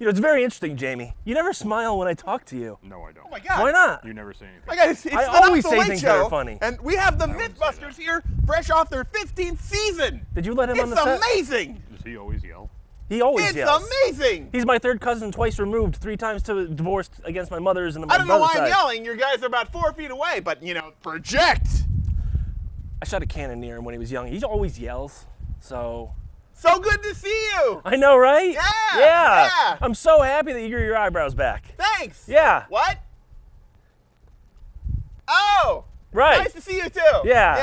You know, it's very interesting, Jamie. You never smile when I talk to you. No, I don't. Oh my God. Why not? You never say anything. My God, it's I the always Not say the Late things that are Show, funny. And we have the wouldn't say Mythbusters here, fresh off their 15th season. Did you let him on It's the set? amazing. Does he always yell? He always It's yells. amazing. He's my third cousin, twice removed, 3 times to divorced against my mother's and my I don't know brother's why I'm side. yelling. You guys are about 4 feet away, but, you know, project. I shot a cannon near him when he was young. He always yells, so. So good to see you. I know, right? Yeah, Yeah. yeah. I'm so happy that you grew your eyebrows back. Thanks. Yeah. What? Oh. Right. Nice to see you too. Yeah.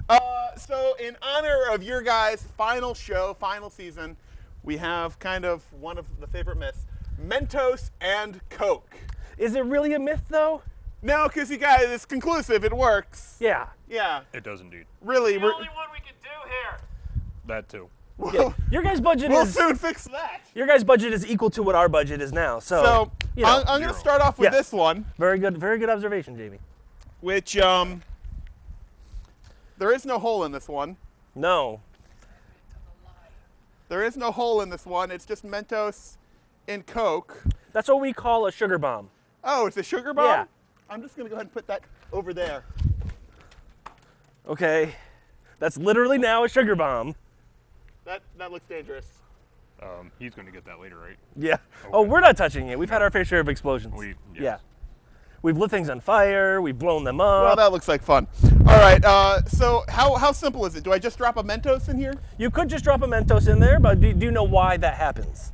Yeah. So in honor of your guys' final show, final season, we have kind of one of the favorite myths, Mentos and Coke. Is it really a myth, though? No, because you guys, it's conclusive. It works. Yeah. Yeah. It does indeed. Really, The only one we can do here. That too. Yeah. Your guys' budget we'll is soon fix that. your guys' budget is equal to what our budget is now. So, So you know, I'm going to zero. start off with Yeah. this one, very good observation, Jamie. which there is no hole in this one. No. There is no hole in this one. It's just Mentos and Coke. That's what we call a sugar bomb. Oh, it's a sugar bomb? Yeah. I'm just going to go ahead and put that over there. Okay. That's literally now a sugar bomb. That looks dangerous. He's going to get that later, right? Yeah. Oh, we're not touching it. We've had our fair share of explosions. Yes. Yeah. We've lit things on fire. We've blown them up. Well, that looks like fun. All right, so how simple is it? Do I just drop a Mentos in here? You could just drop a Mentos in there, but do you know why that happens?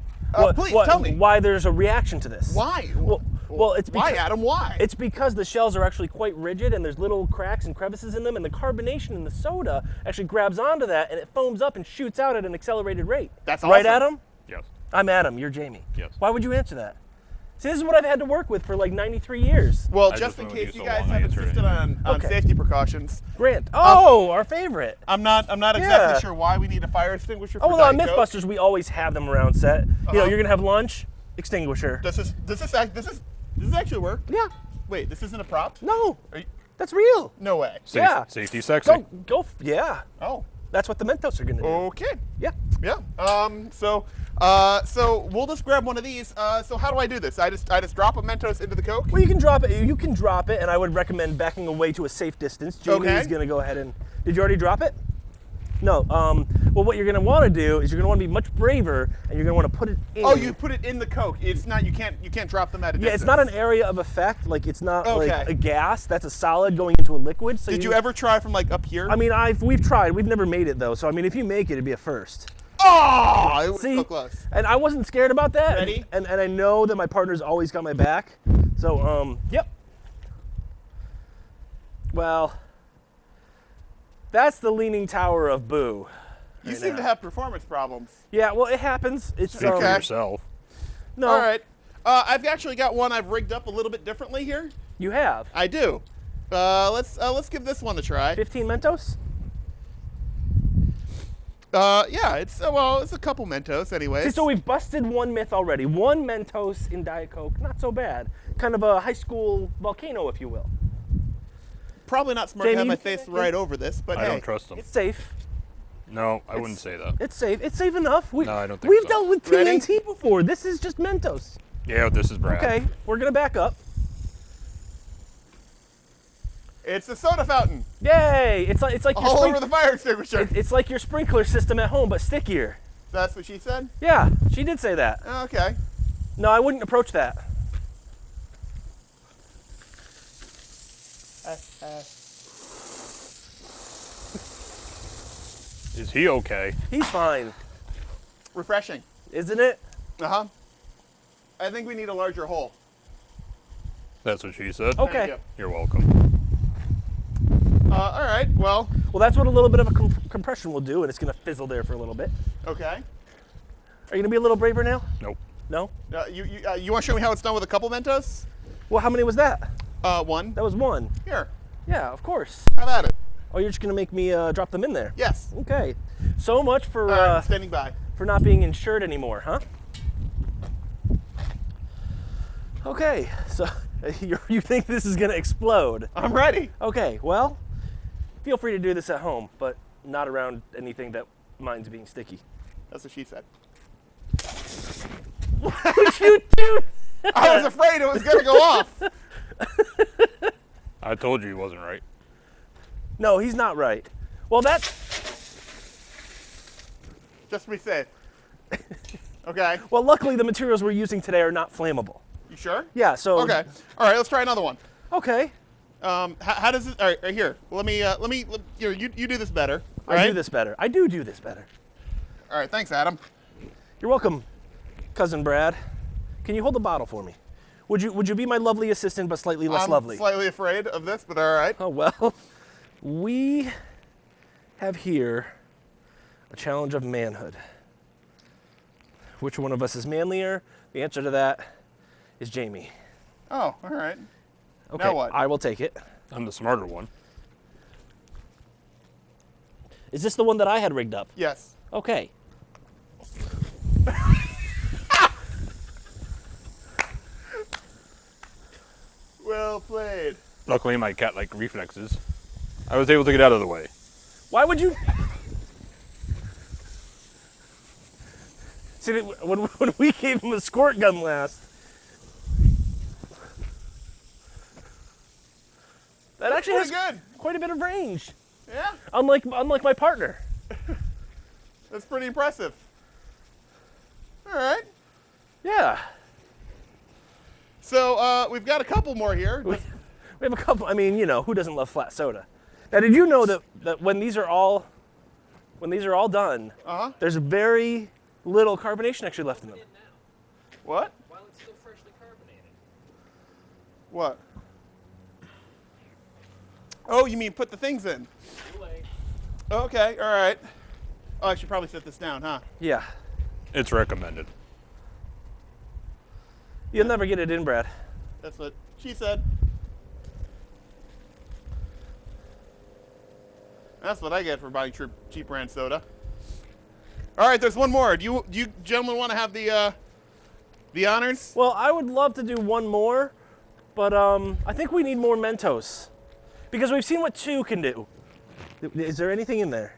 Please, tell me. Why there's a reaction to this? Why? Well, it's why, because, Adam? Why? It's because the shells are actually quite rigid and there's little cracks and crevices in them, and the carbonation in the soda actually grabs onto that and it foams up and shoots out at an accelerated rate. That's right, awesome. Adam? Yes. I'm Adam. You're Jamie. Yes. Why would you answer that? See, this is what I've had to work with for like 93 years. Well, I just just in went case with you you so guys long, I have answered insisted on Okay. safety precautions, Grant. Oh, our favorite. I'm not exactly Yeah. sure why we need a fire extinguisher for Oh, well, on Diet Coke. Mythbusters, we always have them around set. You know, you're gonna have lunch, extinguisher. Does this actually work? Yeah. Wait, this isn't a prop? No, Are you, that's real. no way. Yeah. Safety sexy. Yeah. Oh, That's what the Mentos are gonna do. okay. Yeah. Yeah. So we'll just grab one of these. So how do I do this? I just drop a Mentos into the Coke. Well, you can drop it. You can drop it, and I would recommend backing away to a safe distance. Jamie Okay. is gonna go ahead and. Did you already drop it? No. Well, what you're gonna want to do is you're gonna want to be much braver, and you're gonna want to put it in. Oh, you put it in the Coke. It's not. You can't drop them at a distance. Yeah, it's not an area of effect. Like it's not Okay. like a gas. That's a solid going into a liquid. So Did you ever try from like up here? I mean, we've tried. We've never made it though. So I mean, if you make it, it'd be a first. Oh, it was See, so close. and I wasn't scared about that. Ready? And I know that my partner's always got my back. So yep. Well, that's the Leaning Tower of Boo. You right seem now. to have performance problems. Yeah, well, it happens. It's Speak for Okay. yourself. no. All right. I've actually got one I've rigged up a little bit differently here. You have I do. Let's give this one a try. 15 Mentos. Yeah, it's a couple Mentos anyways. See, so we've busted one myth already. One Mentos in Diet Coke, not so bad. Kind of a high school volcano, if you will. Probably not smart to Jamie, have my you face think- right over this, but I hey. don't trust him. It's safe. No, I wouldn't say that. It's safe. It's safe enough. No, I don't think We've so. dealt with Ready? TNT before. This is just Mentos. Yeah, this is Brad. Okay, we're gonna back up. It's a soda fountain Yay! It's like your all over the fire extinguisher. it's like your sprinkler system at home, but stickier. That's what she said? Yeah, she did say that. Okay. No, I wouldn't approach that. Is he okay? He's fine, Refreshing. isn't it? Uh-huh. I think we need a larger hole. That's what she said. Okay. Thank you. You're welcome. All right, well, Well, that's what a little bit of a compression will do, and it's gonna fizzle there for a little bit. okay. Are you gonna be a little braver now? Nope. No? You want to show me how it's done with a couple Mentos? Well, how many was that? One. That was one. Here, Yeah, of course. have at it. Oh, you're just gonna make me drop them in there. Yes. Okay. So much for All right, standing by. for not being insured anymore, huh? Okay. So you think this is gonna explode? I'm ready. Okay. Well, feel free to do this at home, but not around anything that mine's being sticky. That's what she said. would you do? I was afraid it was going to go off. I told you he wasn't right. No, he's not right. Well, that's... Just to be safe. Okay. Well, luckily the materials we're using today are not flammable. You sure? Yeah, so... Okay. All right, let's try another one. Okay. How does it? All right, here. Let me. You do this better. All I right? do this better. I do this better. All right. Thanks, Adam. You're welcome, Cousin Brad. Can you hold the bottle for me? Would you be my lovely assistant, but slightly less I'm lovely? slightly afraid of this, but all right. Oh, well, we have here a challenge of manhood. Which one of us is manlier? The answer to that is Jamie. Oh, all right. Okay, Now what? I will take it. I'm the smarter one. Is this the one that I had rigged up? Yes. Okay. Well played. Luckily, my cat-like reflexes, I was able to get out of the way. Why would you? See, when we gave him a squirt gun last, that actually has Pretty good. quite a bit of range. Yeah, Unlike my partner. that's pretty impressive. All right. Yeah. So we've got a couple more here. We have a couple. I mean, you know, who doesn't love flat soda? Now, did you know that when these are all done, there's very little carbonation actually left in them? What? While it's still freshly carbonated. What? Oh, you mean put the things in? Okay, all right. Oh, I should probably set this down, huh? Yeah. It's recommended. You'll never get it in, Brad. That's what she said. That's what I get for buying cheap brand soda. All right, there's one more. Do you gentlemen want to have the honors? Well, I would love to do one more, but I think we need more Mentos. Because we've seen what 2 can do. Is there anything in there?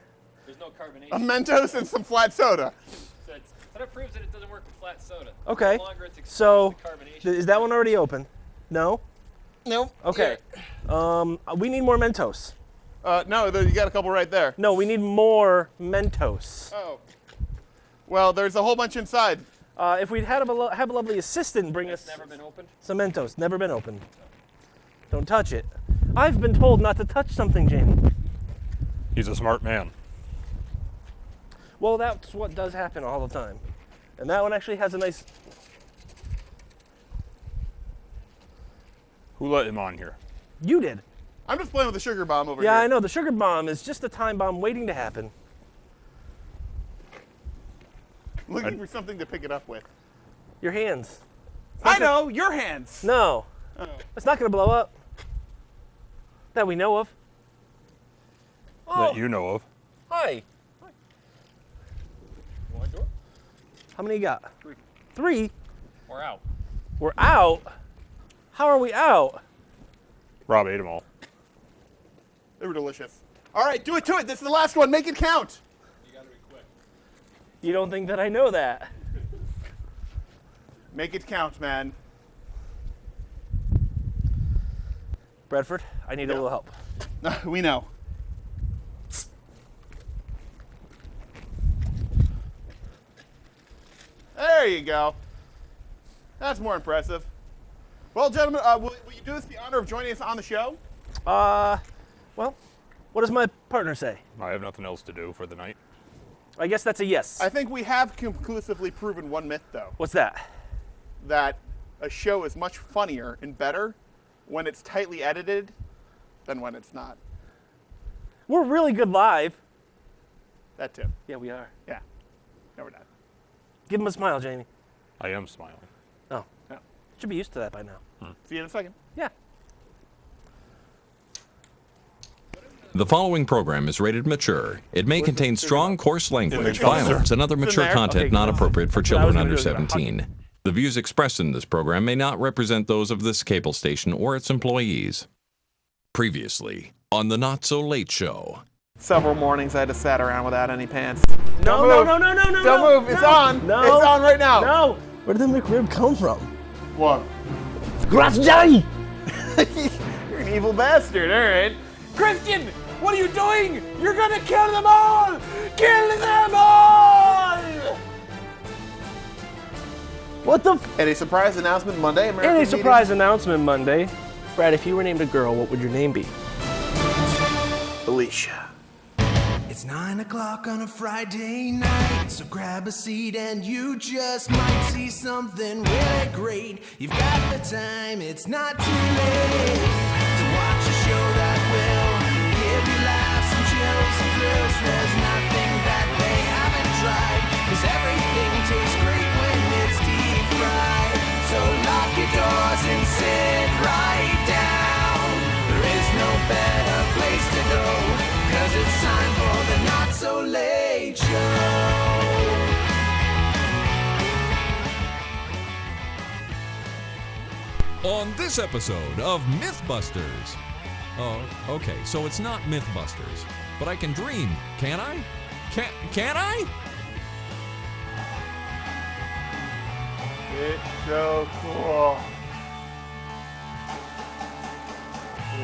There's no carbonation. A Mentos and some flat soda. So that proves that it doesn't work with flat soda. Okay. No longer it's exposed So, to carbonation. is that one already open? No? Nope. Okay. We need more Mentos. No, you got a couple right there. No, we need more Mentos. Oh. Well, there's a whole bunch inside. If we'd have a lovely assistant bring us It's never been opened. some Mentos. Never been opened. Don't touch it. I've been told not to touch something, Jamie. He's a smart man. Well, that's what does happen all the time. And that one actually has a nice... Who let him on here? You did. I'm just playing with the sugar bomb over here. Yeah, I know. The sugar bomb is just a time bomb waiting to happen. Looking for something to pick it up with. Your hands. I know, your hands. No. Oh. It's not going to blow up. That we know of. That you know of. Hi. Want to do it? How many you got? 3. 3? We're out. We're out? How are we out? Rob ate them all. They were delicious. All right, do it to it. This is the last one. Make it count. You got to be quick. You don't think that I know that? Make it count, man. Bradford, I need a little help. We know. There you go. That's more impressive. Well, gentlemen, will you do us the honor of joining us on the show? Well, what does my partner say? I have nothing else to do for the night. I guess that's a yes. I think we have conclusively proven one myth, though, What's that? that a show is much funnier and better when it's tightly edited than when it's not. We're really good live. That too. Yeah, we are. Yeah. No, we're not. Give him a smile, Jamie. I am smiling. Oh, No. should be used to that by now. See you in a second. Yeah. The following program is rated mature. It may contain strong, coarse language, there. violence, and other mature there? content Okay, not good. appropriate for I was children gonna under do it, I was gonna 17. The views expressed in this program may not represent those of this cable station or its employees. Previously, on The Not So Late Show. Several mornings I just sat around without any pants. No, Don't no, move. no, no, no, no. Don't no, move. It's no, on. No. It's on right now. No. Where did the McRib come from? What? Grass jelly! You're an evil bastard, alright. Christian, what are you doing? You're gonna kill them all! Kill them all! What the And a surprise announcement Monday, American Any Media. surprise announcement Monday. Brad, if you were named a girl, what would your name be? Alicia. It's 9 o'clock on a Friday night, so grab a seat and you just might see something really great. You've got the time, it's not too late to watch a show that will give you laughs and chills and thrills. There's nothing that they haven't tried, 'cause everything tastes great when it's deep fried. So lock your doors and sit right down. There is no better place to go, 'cause it's time for the Not So Late Show. On this episode of Mythbusters. Oh, okay, so it's not Mythbusters, but I can dream, can I? Can I? It's so cool.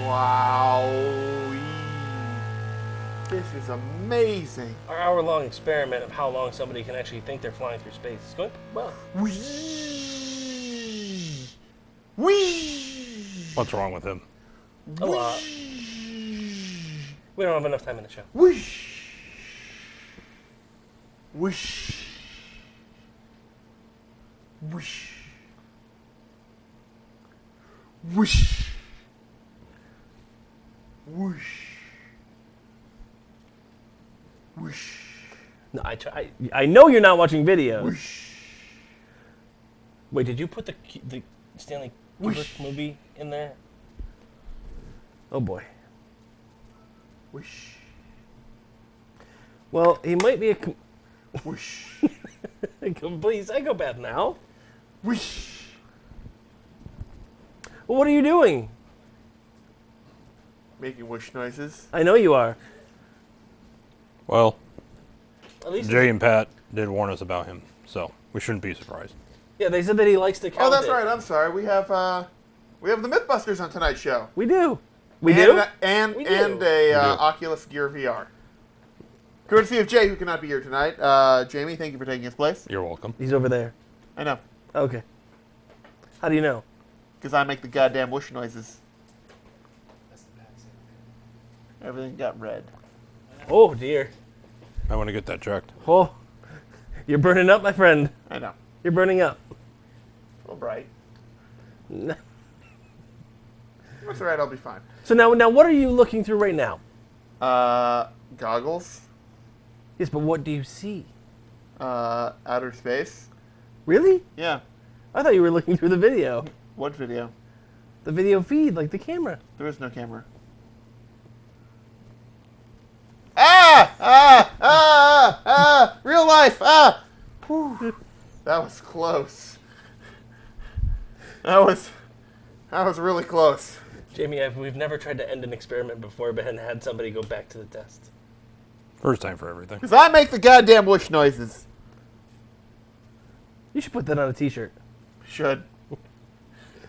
Wow. This is amazing. Our hour-long experiment of how long somebody can actually think they're flying through space is going well. Whee! Whee! What's wrong with him? A lot. We don't have enough time in the show. Whoosh! Whoosh! Whoosh! Whoosh! Whoosh! Whoosh! No, I know you're not watching videos. Whoosh! Wait, did you put the Stanley Kubrick movie in there? Oh boy. Whoosh! Well, he might be a Whoosh! complete psychopath now. Whoosh! Well, what are you doing? Making whoosh noises. I know you are. Well, At least Jay and Pat did warn us about him, so we shouldn't be surprised. yeah, they said that he likes to count Oh, that's it. right. I'm sorry. We have the Mythbusters on tonight's show. We do. We and do? And We do. and a Oculus Gear VR. Courtesy of Jay, who cannot be here tonight. Jamie, thank you for taking his place. You're welcome. He's over there. I know, Okay. How do you know? because I make the goddamn whoosh noises. Everything got red. Oh dear. I want to get that checked. Oh, you're burning up, my friend. I know. You're burning up. A little bright. That's all right. I'll be fine. So now, what are you looking through right now? Goggles. Yes, but what do you see? Outer space. Really? Yeah. I thought you were looking through the video. What video? The video feed, like the camera. There is no camera. Ah! Real life! Ah! Whew. That was close. That was really close. Jamie, we've never tried to end an experiment before, but hadn't had somebody go back to the test. First time for everything. Because I make the goddamn whoosh noises. You should put that on a t-shirt. Should.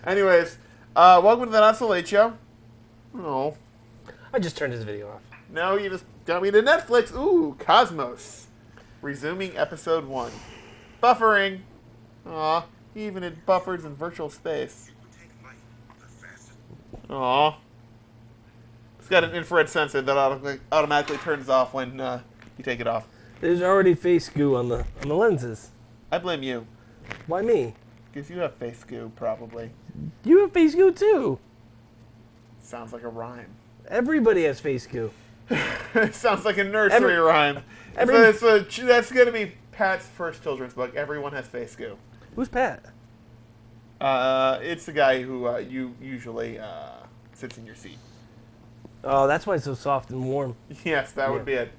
Anyways, welcome to the Not So Late Show. Oh. I just turned his video off. Now you just got me to Netflix. Ooh, Cosmos. Resuming episode 1. Buffering. Aw, even it buffers in virtual space. Aw. It's got an infrared sensor that automatically turns off when you take it off. There's already face goo on the lenses. I blame you. Why me? Because you have face goo, probably. You have face goo too. Sounds like a rhyme. Everybody has face goo. It sounds like a nursery rhyme. That's going to be Pat's first children's book. Everyone has face goo. Who's Pat? It's the guy who you usually sits in your seat. Oh, that's why it's so soft and warm. Yes, that would be it.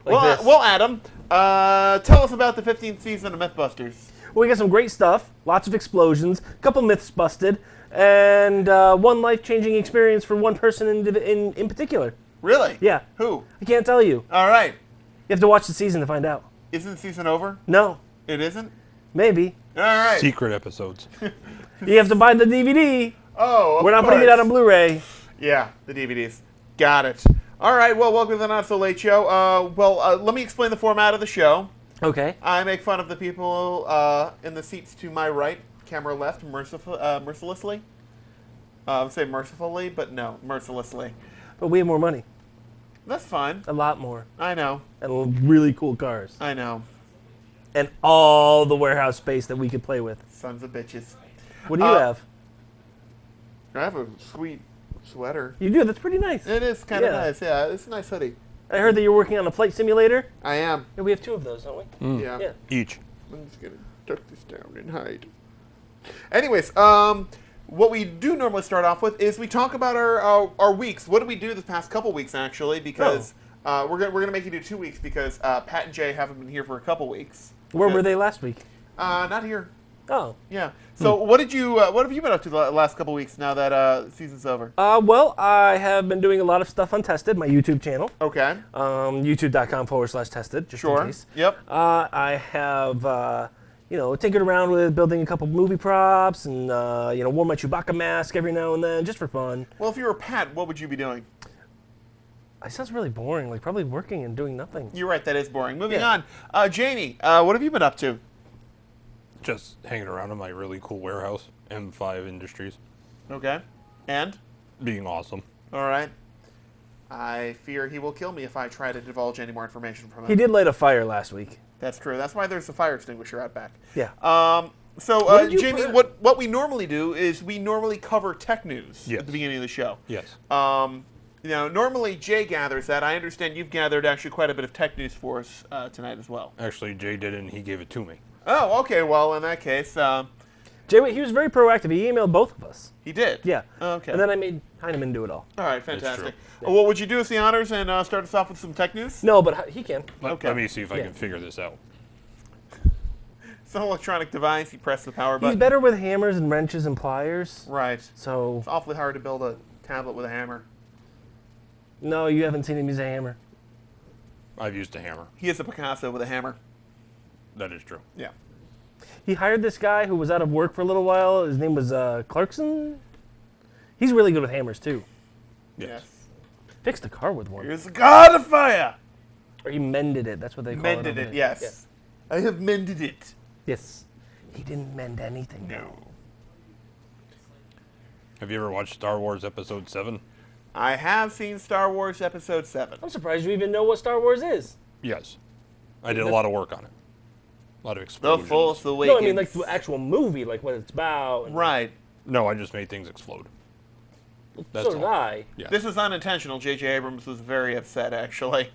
Like this. Well, Adam, tell us about the 15th season of Mythbusters. Well, we got some great stuff. Lots of explosions. A couple myths busted. And one life-changing experience for one person in particular. Really? Yeah. Who? I can't tell you. All right. You have to watch the season to find out. Isn't the season over? No. It isn't? Maybe. All right. Secret episodes. You have to buy the DVD. Oh, of We're not putting it course. out on Blu-ray. Yeah, the DVDs. Got it. All right, well, welcome to the Not So Late Show. Let me explain the format of the show. Okay. I make fun of the people in the seats to my right, camera left, mercilessly. I would say mercifully, but no, mercilessly. But we have more money. That's fine. A lot more. I know. And really cool cars. I know. And all the warehouse space that we could play with. Sons of bitches. What do you have? I have a sweet sweater. You do? That's pretty nice. It is kind of Yeah. nice. Yeah, it's a nice hoodie. I heard that you're working on a flight simulator. I am. Yeah, we have 2 of those, don't we? Yeah. Yeah. Each. I'm just going to tuck this down and hide. Anyways, what we do normally start off with is we talk about our weeks. What did we do the past couple weeks, actually? Because we're gonna make you do 2 weeks because Pat and Jay haven't been here for a couple weeks. Where were they last week? Not here. Oh. Yeah. So what have you been up to the last couple weeks now that season's over? Well, I have been doing a lot of stuff on Tested, my YouTube channel. Okay. YouTube.com/tested, just in Sure. case. Yep. I have, tinkered around with building a couple movie props and, wore my Chewbacca mask every now and then, just for fun. Well, if you were Pat, what would you be doing? It sounds really boring, like probably working and doing nothing. You're right. That is boring. Moving Yeah. on. Janie, what have you been up to? Just hanging around in my really cool warehouse, M5 Industries. Okay. And? Being awesome. All right. I fear he will kill me if I try to divulge any more information from him. He did light a fire last week. That's true. That's why there's a fire extinguisher out back. Yeah. So, did you Jamie, burn? what we normally do is we normally cover tech news Yes. at the beginning of the show. Yes. Normally Jay gathers that. I understand you've gathered actually quite a bit of tech news for us tonight as well. Actually, Jay did it and he gave it to me. Oh, okay. Well, in that case, Jay, he was very proactive. He emailed both of us. he did. Yeah. Okay. And then I made Heineman do it all. All right. Fantastic. true. Well, would you do us the honors and start us off with some tech news? No, but he can. Okay. Let me see if I Yeah. can figure this out. It's an electronic device. You press the power He's button. better with hammers and wrenches and pliers. Right. So, It's awfully hard to build a tablet with a hammer. no, you haven't seen him use a hammer. I've used a hammer. He is a Picasso with a hammer. That is true. Yeah. He hired this guy who was out of work for a little while. His name was Clarkson. He's really good with hammers, too. Yes. Fixed a car with one. Here's the God of Fire. Or he mended it. That's what they call Mended it. it, over yes. there. I have mended it. Yeah. Yes. He didn't mend anything. No. Have you ever watched Star Wars Episode 7? I have seen Star Wars Episode 7. I'm surprised you even know what Star Wars is. Yes. I did a lot of work on it. A lot of The explosions. Force Awakens. No, I mean like the actual movie, like what it's about. and- Right. No, I just made things explode. That's So did all. I. Yeah. This is unintentional. J.J. Abrams was very upset, actually.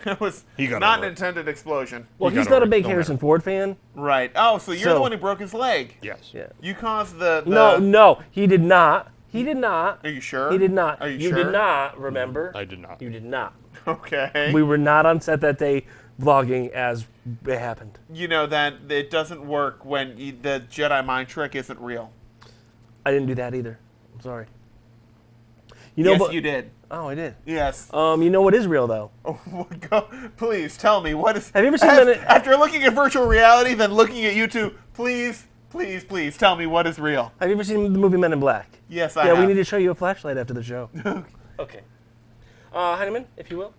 It was He got not over an it. intended explosion. Well, You he's got not a over it. big Don't Harrison matter. Ford fan. Right. Oh, so you're So- the one who broke his leg. Yes. Yeah. You caused the... No, he did not. He did not. Are you sure? He did not. Are you You sure? did not, remember? I did not. You did not. Okay. We were not on set that day vlogging as it happened. You know that it doesn't work when the Jedi mind trick isn't real. I didn't do that either. I'm sorry. You know, Yes, but, you did. Oh, I did. Yes. You know what is real though? Go, please tell me what is. Have you ever seen after looking at virtual reality, then looking at YouTube? Please tell me what is real. Have you ever seen the movie Men in Black? Yes, I Yeah, have. we need to show you a flashlight after the show. Okay. Heineman, if you will.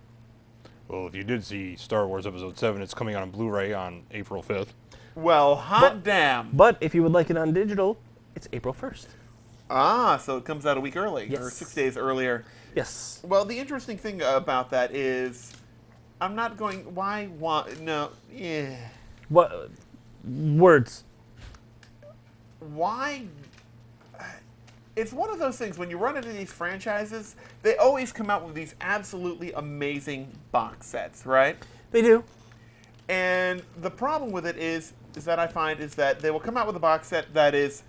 Well, if you did see Star Wars Episode 7, it's coming out on Blu-ray on April 5th. Well, hot damn. But if you would like it on digital, it's April 1st. Ah, so it comes out a week early, or Yes. 6 days earlier. Yes. Well, the interesting thing about that is, I'm not going. Why? No. Yeah. What words? Why? It's one of those things when you run into these franchises, they always come out with these absolutely amazing box sets, right? They do. And the problem with it is that I find is that they will come out with a box set that is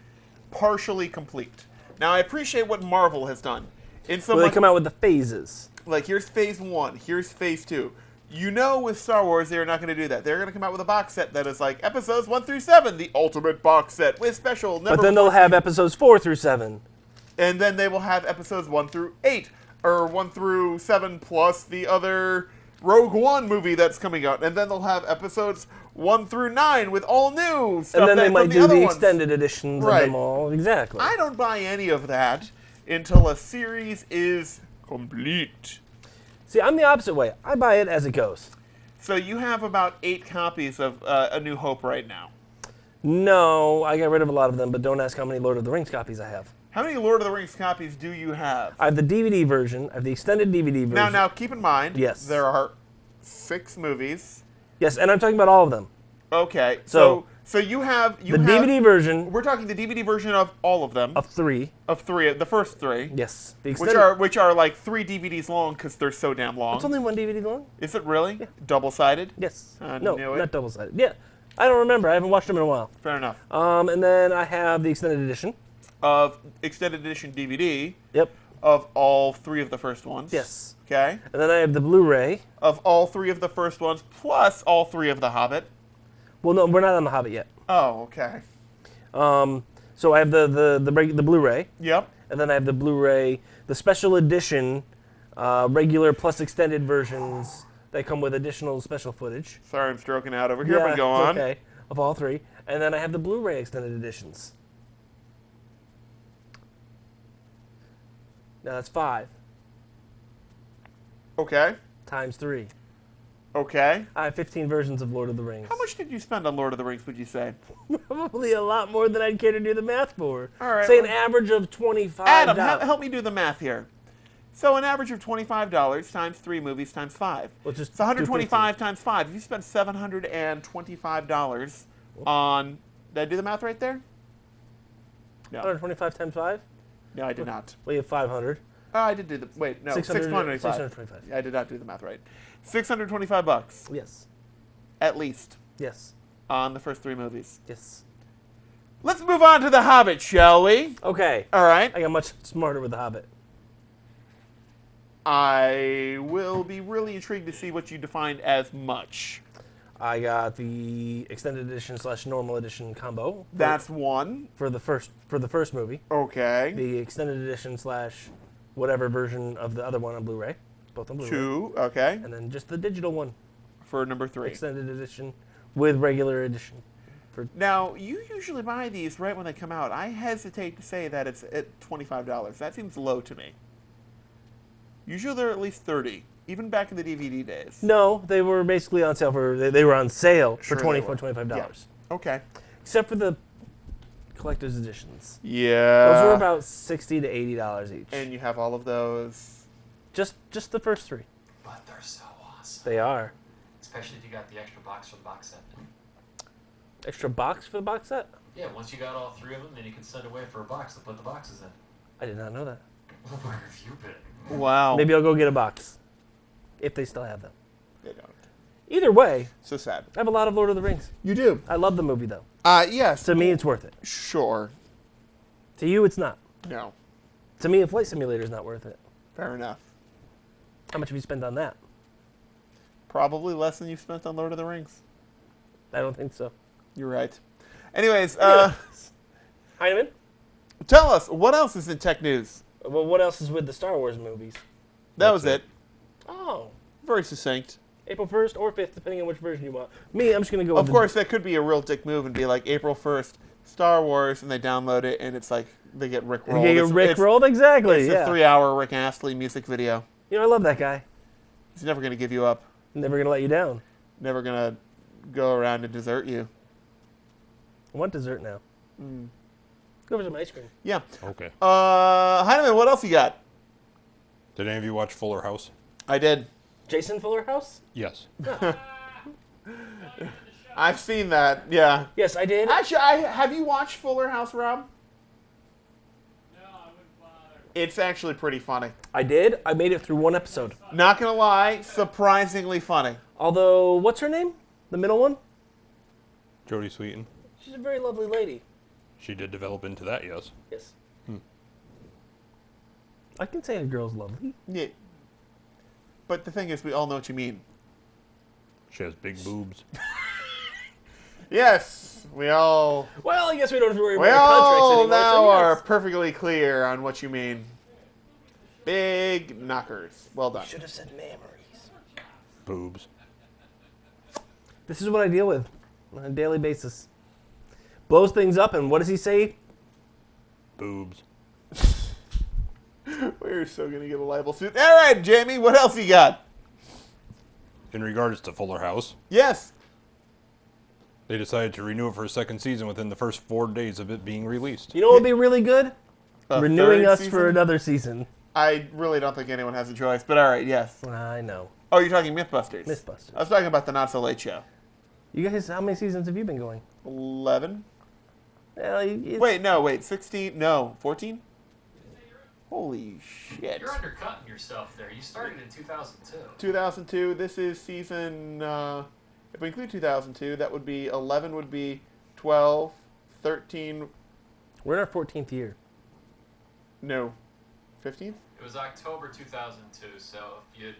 partially complete. Now, I appreciate what Marvel has done. In some Well, they come out with the phases. like, here's phase 1, here's phase 2. You know with Star Wars, they're not going to do that. They're going to come out with a box set that is like episodes 1 through 7, the ultimate box set with special. But then they'll have episodes 4 through 7. And then they will have episodes 1 through 8, or 1 through 7 plus the other Rogue One movie that's coming out, and then they'll have episodes 1 through 9 with all new stuff. And then they from might the do other the ones. extended editions Right. of them all. Exactly. I don't buy any of that until a series is complete. See, I'm the opposite way. I buy it as it goes. So you have about 8 copies of A New Hope right now. No, I got rid of a lot of them, but don't ask how many Lord of the Rings copies I have. How many Lord of the Rings copies do you have? I have the DVD version. I have the extended DVD version. Now, keep in mind, Yes. there are 6 movies. Yes, and I'm talking about all of them. Okay, So, so you have The DVD version We're talking the DVD version of all of them. of 3. Of 3, the first 3. Yes. The Which extended, which are like 3 DVDs long because they're so damn long. It's only one DVD long? Is it really? Double-sided? Yes. I No, knew it. not double-sided. Yeah. I don't remember. I haven't watched them in a while. Fair enough. And then I have the extended edition. Of extended edition DVD Yep. of all 3 of the first ones. Yes. Okay. And then I have the Blu-ray. Of all 3 of the first ones plus all 3 of The Hobbit. Well, no, we're not on The Hobbit yet. Oh, okay. So I have the Blu-ray, Yep. and then I have the Blu-ray, the special edition, regular plus extended versions that come with additional special footage. Sorry, I'm stroking out over here, but go it's on. Okay, of all 3. And then I have the Blu-ray extended editions. Now that's 5 Okay. times 3. Okay. I have 15 versions of Lord of the Rings. How much did you spend on Lord of the Rings, would you say? Probably a lot more than I'd care to do the math for. All right, Say an well- average of $25. Adam, help me do the math here. So an average of $25 times 3 movies times 5. Well, just It's 125 times 5. If you spent $725 on... Did I do the math right there? No. 125 times 5? No, I did not. Well, you have 500. Oh, I did do the... Wait, no. 625. 625. Yeah, I did not do the math right. $625 Yes. at least Yes. on the first 3 movies. Yes. Let's move on to The Hobbit, shall we? Okay. All right. I got much smarter with The Hobbit. I will be really intrigued to see what you defined as much. I got the extended edition / normal edition combo. That's 1. for the first movie. Okay. The extended edition / whatever version of the other one on Blu-ray. Both on Blu-ray. 2. Okay. And then just the digital one, For number 3. extended edition with regular edition. Now, you usually buy these right when they come out. I hesitate to say that it's at $25. That seems low to me. Usually they're at least $30, even back in the DVD days. No, they were basically on sale they were on sale for Sure they were. $25. Yeah. Okay. Except for the collector's editions. Yeah. Those were about $60 to $80 each. And you have all of those. Just the first 3. But they're so awesome. They are. Especially if you got the extra box for the box set. Extra box for the box set? Yeah, once you got all 3 of them, then you can send away for a box to put the boxes in. I did not know that. Where have you been? Wow. Maybe I'll go get a box. If they still have them. They don't. Either way, So sad. I have a lot of Lord of the Rings. You do. I love the movie, though. Yes. To me, it's worth it. Sure. To you, it's not. No. To me, a Flight Simulator is not worth it. Fair enough. How much have you spent on that? Probably less than you've spent on Lord of the Rings. I don't think so. You're right. Anyways, Heineman? tell us, what else is in tech news? Well, what else is with the Star Wars movies? That was it. Oh, Very succinct. April 1st or 5th, depending on which version you want. Me, I'm just going to go Of with course, that could be a real dick move and be like April 1st, Star Wars, and they download it, and it's like they get Rick rolled. You get Rick rolled? Exactly, It's yeah. a 3-hour Rick Astley music video. You know, I love that guy. He's never going to give you up. Never going to let you down. Never going to go around and desert you. I want dessert now. Go for some ice cream. Yeah. Okay. Heineman, what else you got? Did any of you watch Fuller House? I did. Jason Fuller House? Yes. I've seen that, yeah. Yes, I did. Actually, have you watched Fuller House, Rob? No, I wouldn't bother. It's actually pretty funny. I did. I made it through one episode. Not gonna lie, surprisingly funny. Although, what's her name? The middle one? Jodie Sweetin. She's a very lovely lady. She did develop into that, yes. Yes. I can say a girl's lovely. Yeah. But the thing is, we all know what you mean. She has big boobs. Yes, we all Well, I guess we don't have to worry we about contracts all anymore. now so are yes. perfectly clear on what you mean. Big knockers. Well done. Should have said memories. Boobs. This is what I deal with on a daily basis. Blows things up, and what does he say? Boobs. We're so going to get a libel suit. All right, Jamie, what else you got? In regards to Fuller House, Yes. they decided to renew it for a second season within the first 4 days of it being released. You know what would be really good? A Renewing third us season? for another season. I really don't think anyone has a choice, but all right, yes. I know. Oh, you're talking Mythbusters. Mythbusters. I was talking about the Not So Late Show. You guys, how many seasons have you been going? 11? It's- Wait, 16? No, 14? Holy shit. You're undercutting yourself there. You started in 2002. 2002, this is season, if we include 2002, that would be 11 would be 12, 13, We're in our 14th year. no, 15th? It was October 2002, so if you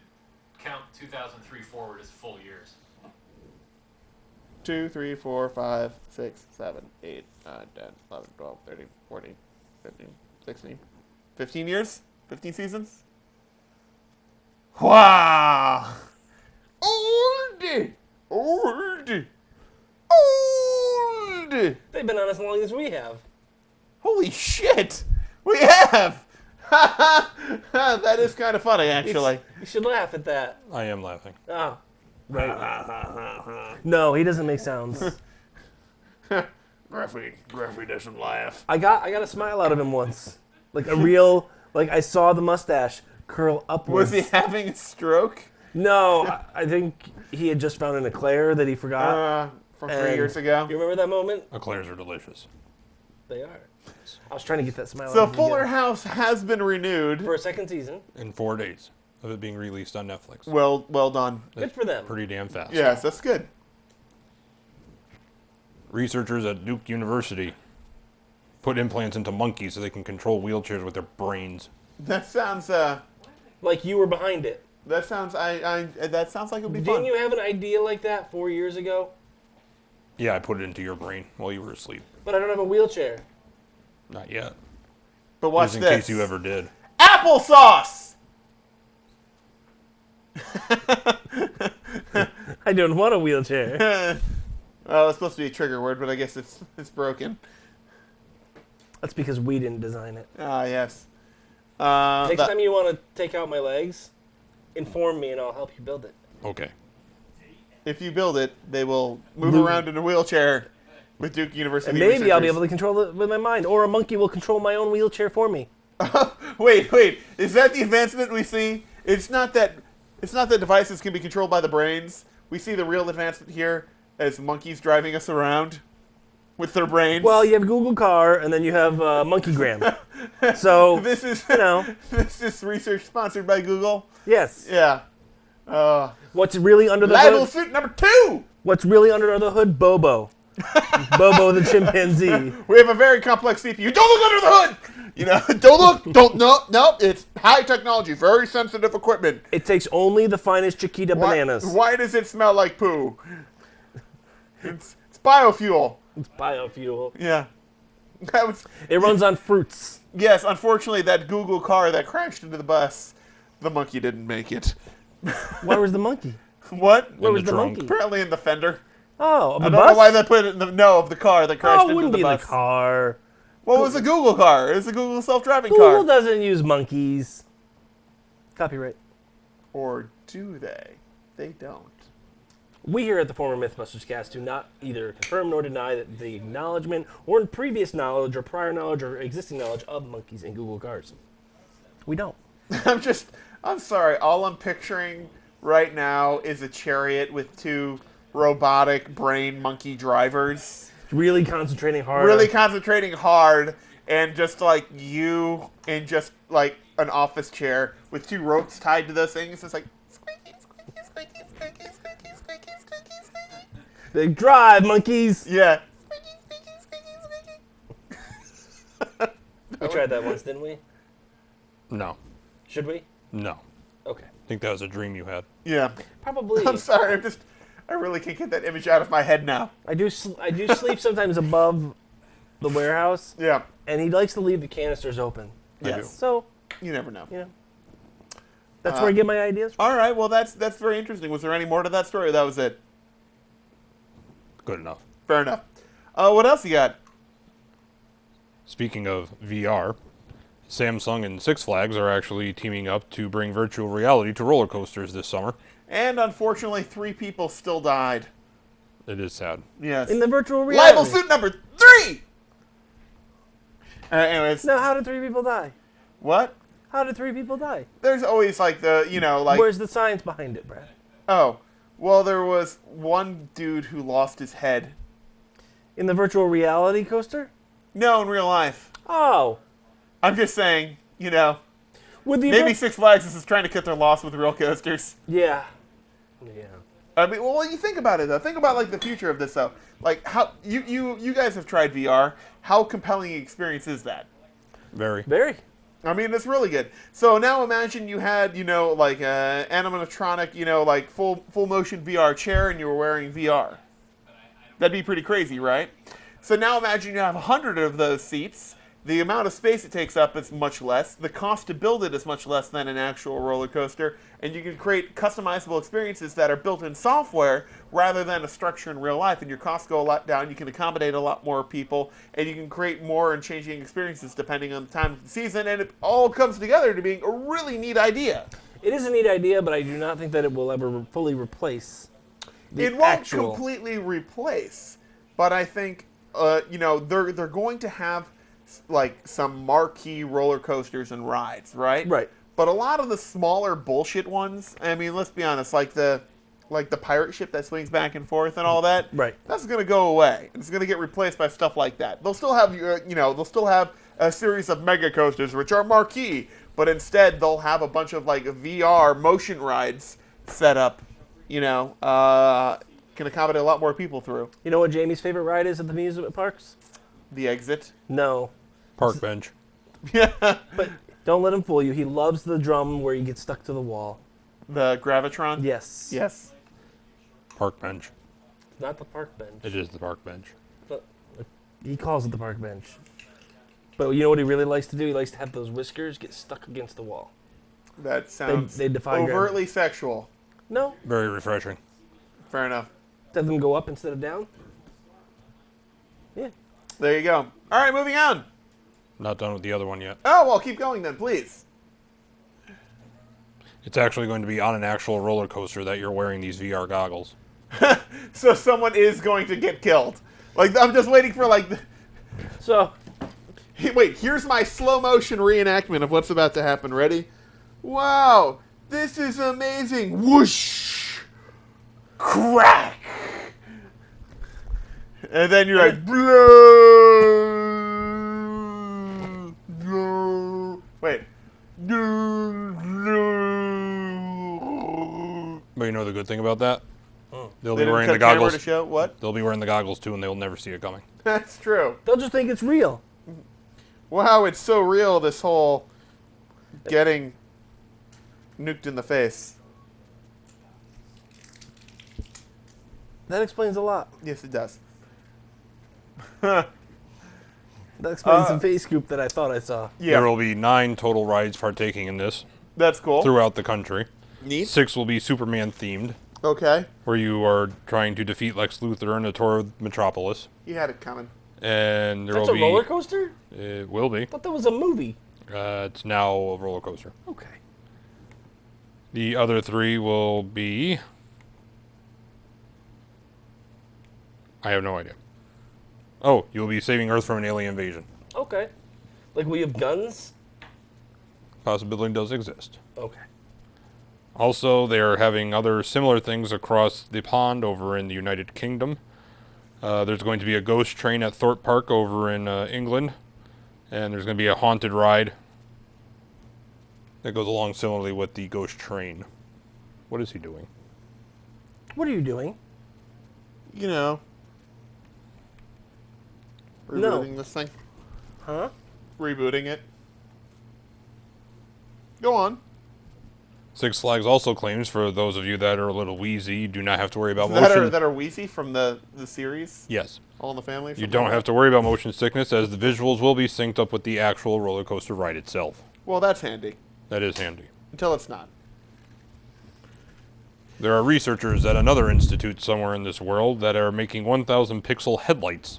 count 2003 forward as full years. 2, 3, 4, 5, 6, 7, 8, 9, 10, 11, 12, 13, 14, 15, 16. 15 years? 15 seasons? Wow! Old! Old! Old! They've been on as long as we have. Holy shit! We have! That is kind of funny, actually. You should laugh at that. I am laughing. Oh. Right. No, he doesn't make sounds. Gruffy doesn't laugh. I got a smile out of him once. Like a real, like I saw the mustache curl upwards. Was he having a stroke? No, I think he had just found an eclair that he forgot. From 3 And years ago? You remember that moment? Eclairs are delicious. They are. I was trying to get that smile So out of him Fuller again. House has been renewed. For a second season. In 4 days of it being released on Netflix. Well done. Good for them. Pretty damn fast. Yes, that's good. Researchers at Duke University put implants into monkeys so they can control wheelchairs with their brains. That sounds Like you were behind it. that sounds that sounds like it would be Didn't fun. you have an idea like that 4 years ago? Yeah, I put it into your brain while you were asleep. But I don't have a wheelchair. Not yet. But watch Just in this. case you ever did. Applesauce. I don't want a wheelchair. Oh, it's supposed to be a trigger word, but I guess it's broken. That's because we didn't design it. Ah, yes. Next time you want to take out my legs, inform me and I'll help you build it. Okay. If you build it, they will move around in a wheelchair with Duke University. And maybe I'll be researchers. able to control it with my mind. Or a monkey will control my own wheelchair for me. Wait. Is that the advancement we see? It's not that devices can be controlled by the brains. We see the real advancement here as monkeys driving us around with their brains. Well, you have Google Car and then you have MonkeyGram. So, this is this is research sponsored by Google. yes. Yeah. What's really under the Libel hood? suit number 2. What's really under the hood? Bobo. Bobo the chimpanzee. We have a very complex CPU. Don't look under the hood. You know, no. It's high technology, very sensitive equipment. It takes only the finest Chiquita bananas. Why does it smell like poo? It's biofuel. It's biofuel. Yeah. That was, It runs on fruits. yes, unfortunately, that Google car that crashed into the bus, the monkey didn't make it. Where was the monkey? What? Where In was the the trunk. monkey? Apparently in the fender. Oh, of I the don't bus? know why they put it in the of the car that crashed Oh, it into wouldn't the be bus. the car. Well, it was a Google car. It was a Google self-driving Google car. doesn't use monkeys. Copyright. Or do they? They don't. We here at the former Mythbusters cast do not either confirm nor deny that the acknowledgement or previous knowledge or prior knowledge or existing knowledge of monkeys in Google cars. We don't. I'm sorry. All I'm picturing right now is a chariot with 2 robotic brain monkey drivers. Really concentrating hard. Really concentrating hard, and just like you in just like an office chair with 2 ropes tied to those things. It's like squeaky, squeaky, squeaky, squeaky, squeaky, squeaky, squeaky, squeaky. They drive, monkeys. Yeah. We tried that once, didn't we? No. Should we? No. Okay. I think that was a dream you had. Yeah. Probably. I'm sorry. I really can't get that image out of my head now. I do sleep sometimes above the warehouse, Yeah. and he likes to leave the canisters open. I do. Yes. So, You never know. you know. That's where I get my ideas from. All right, well, that's very interesting. Was there any more to that story, or that was it? Good enough. Fair enough. What else you got? Speaking of VR, Samsung and Six Flags are actually teaming up to bring virtual reality to roller coasters this summer. And unfortunately, 3 people still died. It is sad. Yes. In the virtual reality. Libel suit number 3! Anyways. Now, how did 3 people die? What? How did 3 people die? There's always like the, Where's the science behind it, Brad? Oh, well, there was one dude who lost his head. In the virtual reality coaster? No, in real life. Oh. I'm just saying, With the maybe Six Flags is trying to cut their loss with real coasters. Yeah. Yeah. I mean, well, you think about it though. Think about like the future of this though. Like how you guys have tried VR. How compelling an experience is that? Very. Very. I mean, it's really good. So now imagine you had, like an animatronic, like full motion VR chair, and you were wearing VR. That'd be pretty crazy, right? So now imagine you have 100 of those seats. The amount of space it takes up is much less. The cost to build it is much less than an actual roller coaster. And you can create customizable experiences that are built in software rather than a structure in real life. And your costs go a lot down. You can accommodate a lot more people. And you can create more and changing experiences depending on the time of the season. And it all comes together to being a really neat idea. It is a neat idea, but I do not think that it will ever fully replace the It won't actual. completely replace. But I think, they're going to have like some marquee roller coasters and rides, right? Right. But a lot of the smaller bullshit ones, I mean, let's be honest, like the pirate ship that swings back and forth and all that, Right. That's going to go away. It's going to get replaced by stuff like that. They'll still have they'll still have a series of mega coasters which are marquee, but instead they'll have a bunch of like VR motion rides set up, can accommodate a lot more people through. You know what Jamie's favorite ride is at the amusement parks? The exit. No. Park bench. Yeah. But don't let him fool you. He loves the drum where you get stuck to the wall. The Gravitron? Yes. Yes. Park bench. Not the park bench. It is the park bench. But he calls it the park bench. But you know what he really likes to do? He likes to have those whiskers get stuck against the wall. That sounds they defy overtly sexual. No. Very refreshing. Fair enough. Does them go up instead of down? Yeah. There you go. All right, moving on. Not done with the other one yet. Oh, well, keep going then, please. It's actually going to be on an actual roller coaster that you're wearing these VR goggles. So someone is going to get killed. Like, I'm just waiting for, like... So... Hey, wait, here's my slow motion reenactment of what's about to happen. Ready? Wow, this is amazing. Whoosh! Crack! And then you're like... Wait. But you know the good thing about that? They'll They be didn't wearing cut the goggles. camera to show what? They'll be wearing the goggles too, and they'll never see it coming. That's true. They'll just think it's real. Wow, it's so real, this whole getting nuked in the face. That explains a lot. Yes, it does. That explains the face scoop that I thought I saw. Yeah, There will be 9 total rides partaking in this that's cool. throughout the country. Neat. 6 will be Superman themed, Okay. where you are trying to defeat Lex Luthor in a tour of Metropolis. You had it coming. And there That's will a be. roller coaster? It will be. I thought that was a movie. It's now a roller coaster. Okay. The other 3 will be. I have no idea. Oh, you'll be saving Earth from an alien invasion. Okay. Like, we have guns? Possibility does exist. Okay. Also, they are having other similar things across the pond over in the United Kingdom. There's going to be a ghost train at Thorpe Park over in England. And there's going to be a haunted ride that goes along similarly with the ghost train. What is he doing? What are you doing? You know. No. Rebooting this thing. Huh? Rebooting it. Go on. Six Flags also claims, for those of you that are a little wheezy, you do not have to worry about motion. That are Wheezy from the series? Yes. All in the Family? You don't have to worry about motion sickness, as the visuals will be synced up with the actual roller coaster ride itself. Well, that's handy. That is handy. Until it's not. There are researchers at another institute somewhere in this world that are making 1,000 pixel headlights.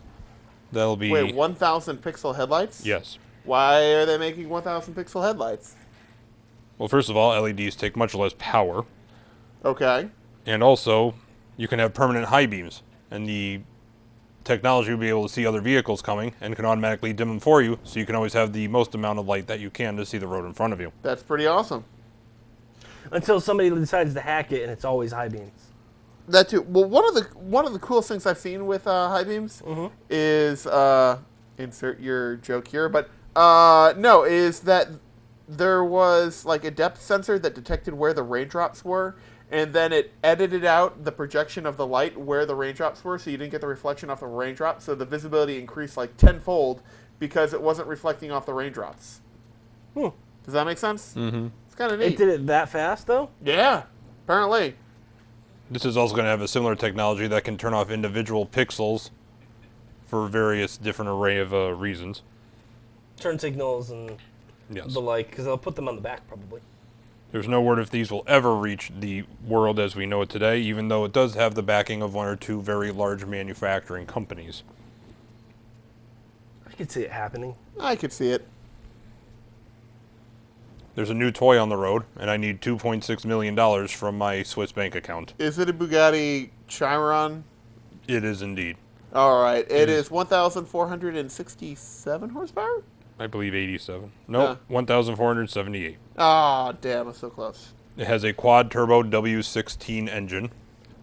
That'll be... Wait, 1,000 pixel headlights? Yes. Why are they making 1,000 pixel headlights? Well, first of all, LEDs take much less power. Okay. And also, you can have permanent high beams. And the technology will be able to see other vehicles coming and can automatically dim them for you, so you can always have the most amount of light that you can to see the road in front of you. That's pretty awesome. Until somebody decides to hack it, and it's always high beams. That too. Well, one of the coolest things I've seen with high beams is insert your joke here, but no, is that there was like a depth sensor that detected where the raindrops were, and then it edited out the projection of the light where the raindrops were, so you didn't get the reflection off the raindrops. So the visibility increased like tenfold because it wasn't reflecting off the raindrops. Does that make sense? Mm-hmm. It's kind of neat. It did it that fast, though? Yeah, apparently. This is also going to have a similar technology that can turn off individual pixels for various different array of reasons. Turn signals and Yes. the like, because they'll put them on the back, probably. There's no word if these will ever reach the world as we know it today, even though it does have the backing of one or two very large manufacturing companies. I could see it happening. I could see it. There's a new toy on the road, and I need $2.6 million from my Swiss bank account. Is it a Bugatti Chiron? It is indeed. All right. It is 1,467 horsepower? I believe 87. Nope, 1,478. Ah, damn, I'm so close. It has a quad-turbo W16 engine.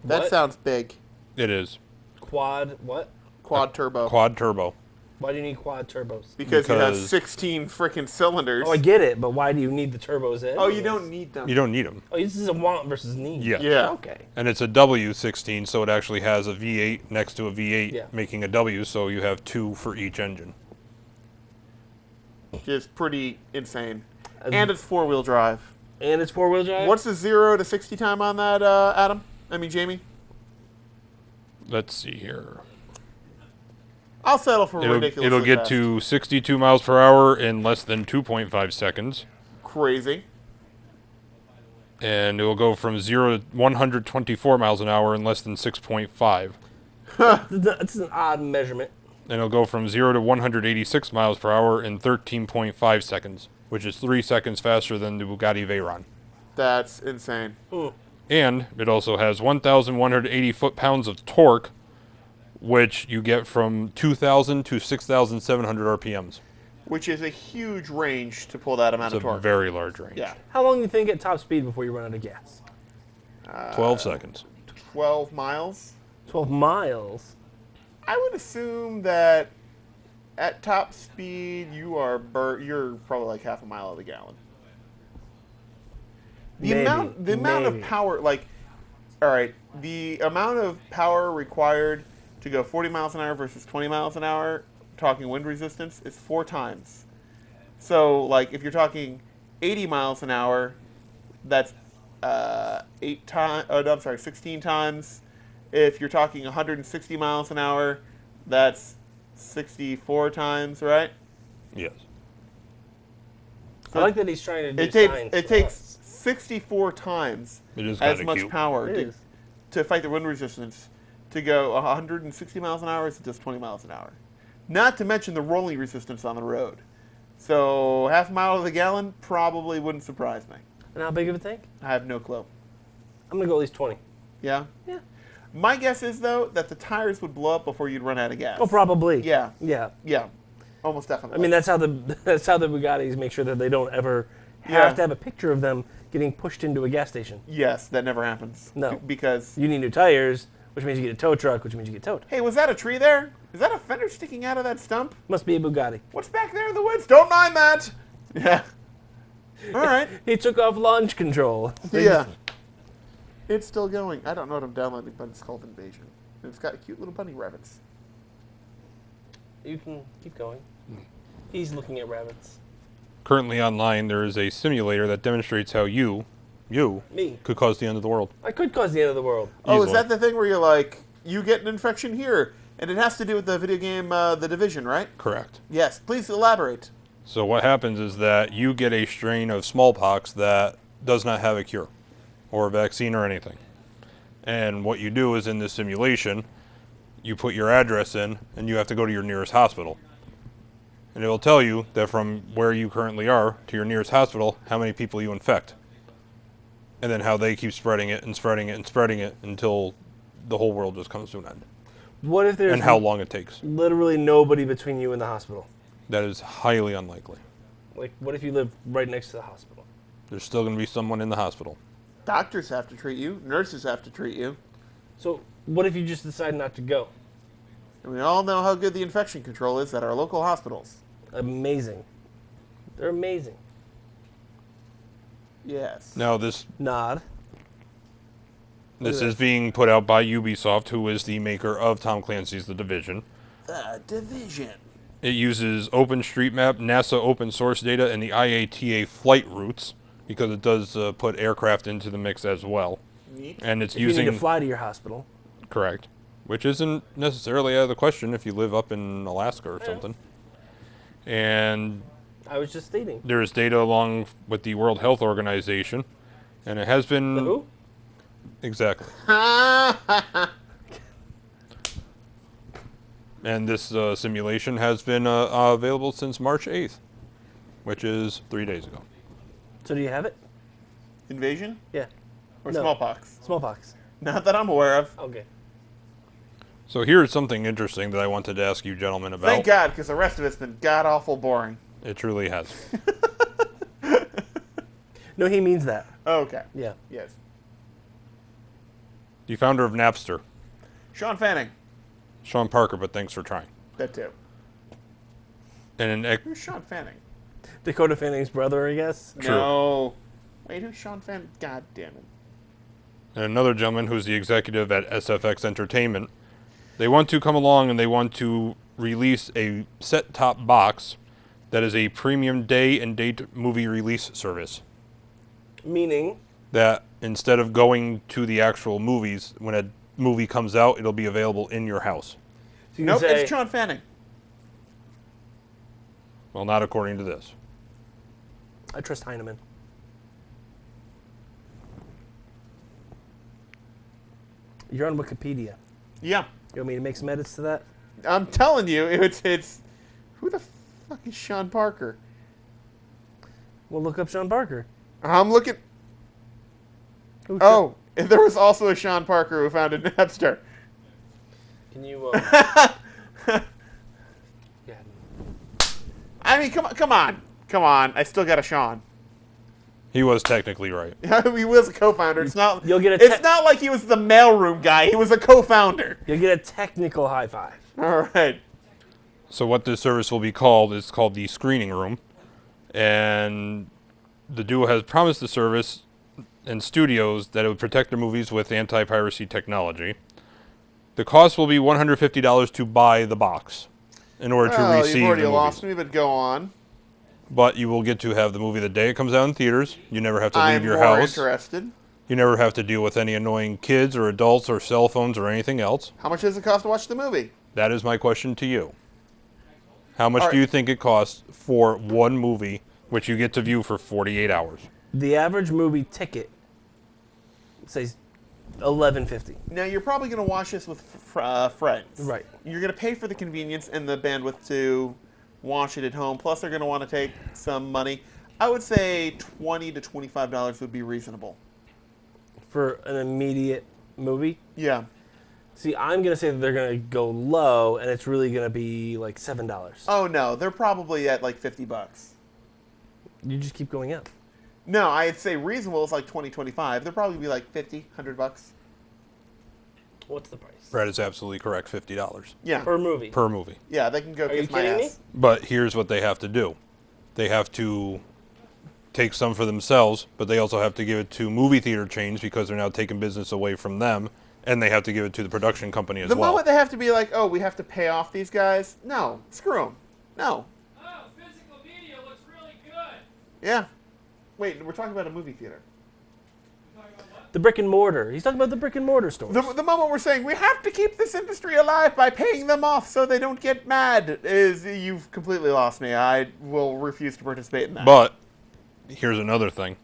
That What? sounds big. It is. Quad, what? Quad turbo. Quad-turbo. Why do you need quad turbos? Because you have Because- 16 freaking cylinders. Oh, I get it, but why do you need the turbos in? Oh, you don't need them. You don't need them. Oh, this is a want versus need. Yeah. Yeah. Okay. And it's a W16, so it actually has a V8 next to a V8, Yeah. making a W, so you have two for each engine. Which is pretty insane. And it's four-wheel drive. And it's four-wheel drive? What's the 0 to 60 time on that, Adam? I mean, Jamie? Let's see here. I'll settle for ridiculously It'll get fast. to 62 miles per hour in less than 2.5 seconds. Crazy. And it will go from 0 to 124 miles an hour in less than 6.5. That's an odd measurement. And it'll go from 0 to 186 miles per hour in 13.5 seconds, which is 3 seconds faster than the Bugatti Veyron. That's insane. And it also has 1,180 foot-pounds of torque, which you get from 2,000 to 6,700 RPMs. Which is a huge range to pull that amount It's of a torque. very large range. Yeah. How long do you think at top speed before you run out of gas? 12 seconds. 12 miles. 12 miles. I would assume that at top speed you're probably like half a mile of the gallon. The amount of power, like, all right, the amount of power required to go 40 miles an hour versus 20 miles an hour, talking wind resistance, is 4 times. So, like, if you're talking 80 miles an hour, that's 16 times. If you're talking 160 miles an hour, that's 64 times, right? Yes. I like that he's trying to do It science. takes 64 times It is as kinda much cute. power It is. to fight the wind resistance. To go 160 miles an hour is just 20 miles an hour. Not to mention the rolling resistance on the road. So half a mile of the gallon probably wouldn't surprise me. And how big of a tank? I have no clue. I'm going to go at least 20. Yeah? Yeah. My guess is, though, that the tires would blow up before you'd run out of gas. Oh, probably. Yeah. Yeah. Yeah. Almost definitely. I mean, that's how the Bugattis make sure that they don't ever have to have a picture of them getting pushed into a gas station. Yes, that never happens. No. Because... You need new tires, which means you get a tow truck, which means you get towed. Hey, was that a tree there? Is that a fender sticking out of that stump? Must be a Bugatti. What's back there in the woods? Don't mind that! Yeah. All right. He took off launch control. Yeah. It's still going. I don't know what I'm downloading, but it's called Invasion. And it's got cute little bunny rabbits. You can keep going. He's looking at rabbits. Currently online, there is a simulator that demonstrates how you Me. could cause the end of the world. I could cause the end of the world. Oh, is Easily. that the thing where you're like, you get an infection here, and it has to do with the video game The Division, right? Correct. Yes. Please elaborate. So what happens is that you get a strain of smallpox that does not have a cure or a vaccine or anything. And what you do is in this simulation, you put your address in, and you have to go to your nearest hospital. And it will tell you that from where you currently are to your nearest hospital, how many people you infect. And then how they keep spreading it and spreading it and spreading it until the whole world just comes to an end. What if there's And how long it takes. literally nobody between you and the hospital? That is highly unlikely. Like, what if you live right next to the hospital? There's still going to be someone in the hospital. Doctors have to treat you. Nurses have to treat you. So, what if you just decide not to go? And we all know how good the infection control is at our local hospitals. Amazing. They're amazing. Yes. Now, this Nod. is being put out by Ubisoft, who is the maker of Tom Clancy's The Division. The Division. It uses OpenStreetMap, NASA open source data, and the IATA flight routes, because it does put aircraft into the mix as well. Neat. And it's If you using... need to fly to your hospital. Correct. Which isn't necessarily out of the question if you live up in Alaska or something. And I was just stating. there's data along with the World Health Organization, and it has been... The who? Exactly. And this simulation has been available since March 8th, which is 3 days ago. So do you have it? Invasion? Yeah. Or No. smallpox? Smallpox. Not that I'm aware of. Okay. So here's something interesting that I wanted to ask you gentlemen about. Thank God, because the rest of it's been god-awful boring. It truly has. No, he means that. Okay. Yeah. Yes. The founder of Napster, Sean Fanning. Sean Parker, but thanks for trying. That too. And Who's Sean Fanning? Dakota Fanning's brother, I guess. True. No. Wait, who's Sean Fanning? God damn it. and another gentleman who's the executive at SFX Entertainment, they want to come along and they want to release a set-top box that is a premium day and date movie release service. Meaning? That instead of going to the actual movies, when a movie comes out, it'll be available in your house. So you Nope, can say, it's Sean Fanning. Well, not according to this. I trust Heineman. You're on Wikipedia. Yeah. You want me to make some edits to that? I'm telling you, it's... Who the fuck is Sean Parker? We'll look up Sean Parker. I'm looking... Who Oh, there was also a Sean Parker who founded Napster. Can you... yeah. I mean, come on. I still got a Sean. He was technically right. He was a co-founder. It's not. You'll get a It's not like he was the mailroom guy. He was a co-founder. You'll get a technical high five. All right. So what this service will be called is called the Screening Room. And the duo has promised the service and studios that it would protect their movies with anti-piracy technology. The cost will be $150 to buy the box in order to receive you've already the lost movies. me, but go on. But you will get to have the movie the day it comes out in theaters. You never have to leave I'm your more house. interested. You never have to deal with any annoying kids or adults or cell phones or anything else. How much does it cost to watch the movie? That is my question to you. How much All do right. you think it costs for one movie, which you get to view for 48 hours? The average movie ticket says $11.50. Now, you're probably going to watch this with friends. Right. You're going to pay for the convenience and the bandwidth to watch it at home. Plus, they're going to want to take some money. I would say $20 to $25 would be reasonable. For an immediate movie. Yeah. See, I'm going to say that they're going to go low, and it's really going to be like $7. Oh, no. They're probably at like $50. You just keep going up. No, I'd say reasonable is like $20, $25. They'll probably be like $50, $100. What's the price? Brad is absolutely correct, $50 Yeah. Per movie. per movie. Yeah, they can go Are you kiss my kidding me? ass. But here's what they have to do. They have to take some for themselves, but they also have to give it to movie theater chains because they're now taking business away from them, and they have to give it to the production company as The well. moment they have to be like, oh, we have to pay off these guys, no, screw them. No. Oh, physical media looks really good. Yeah. Wait, we're talking about a movie theater. The brick and mortar. He's talking about the brick and mortar stores. The moment we're saying we have to keep this industry alive by paying them off so they don't get mad is you've completely lost me. I will refuse to participate in that. But here's another thing.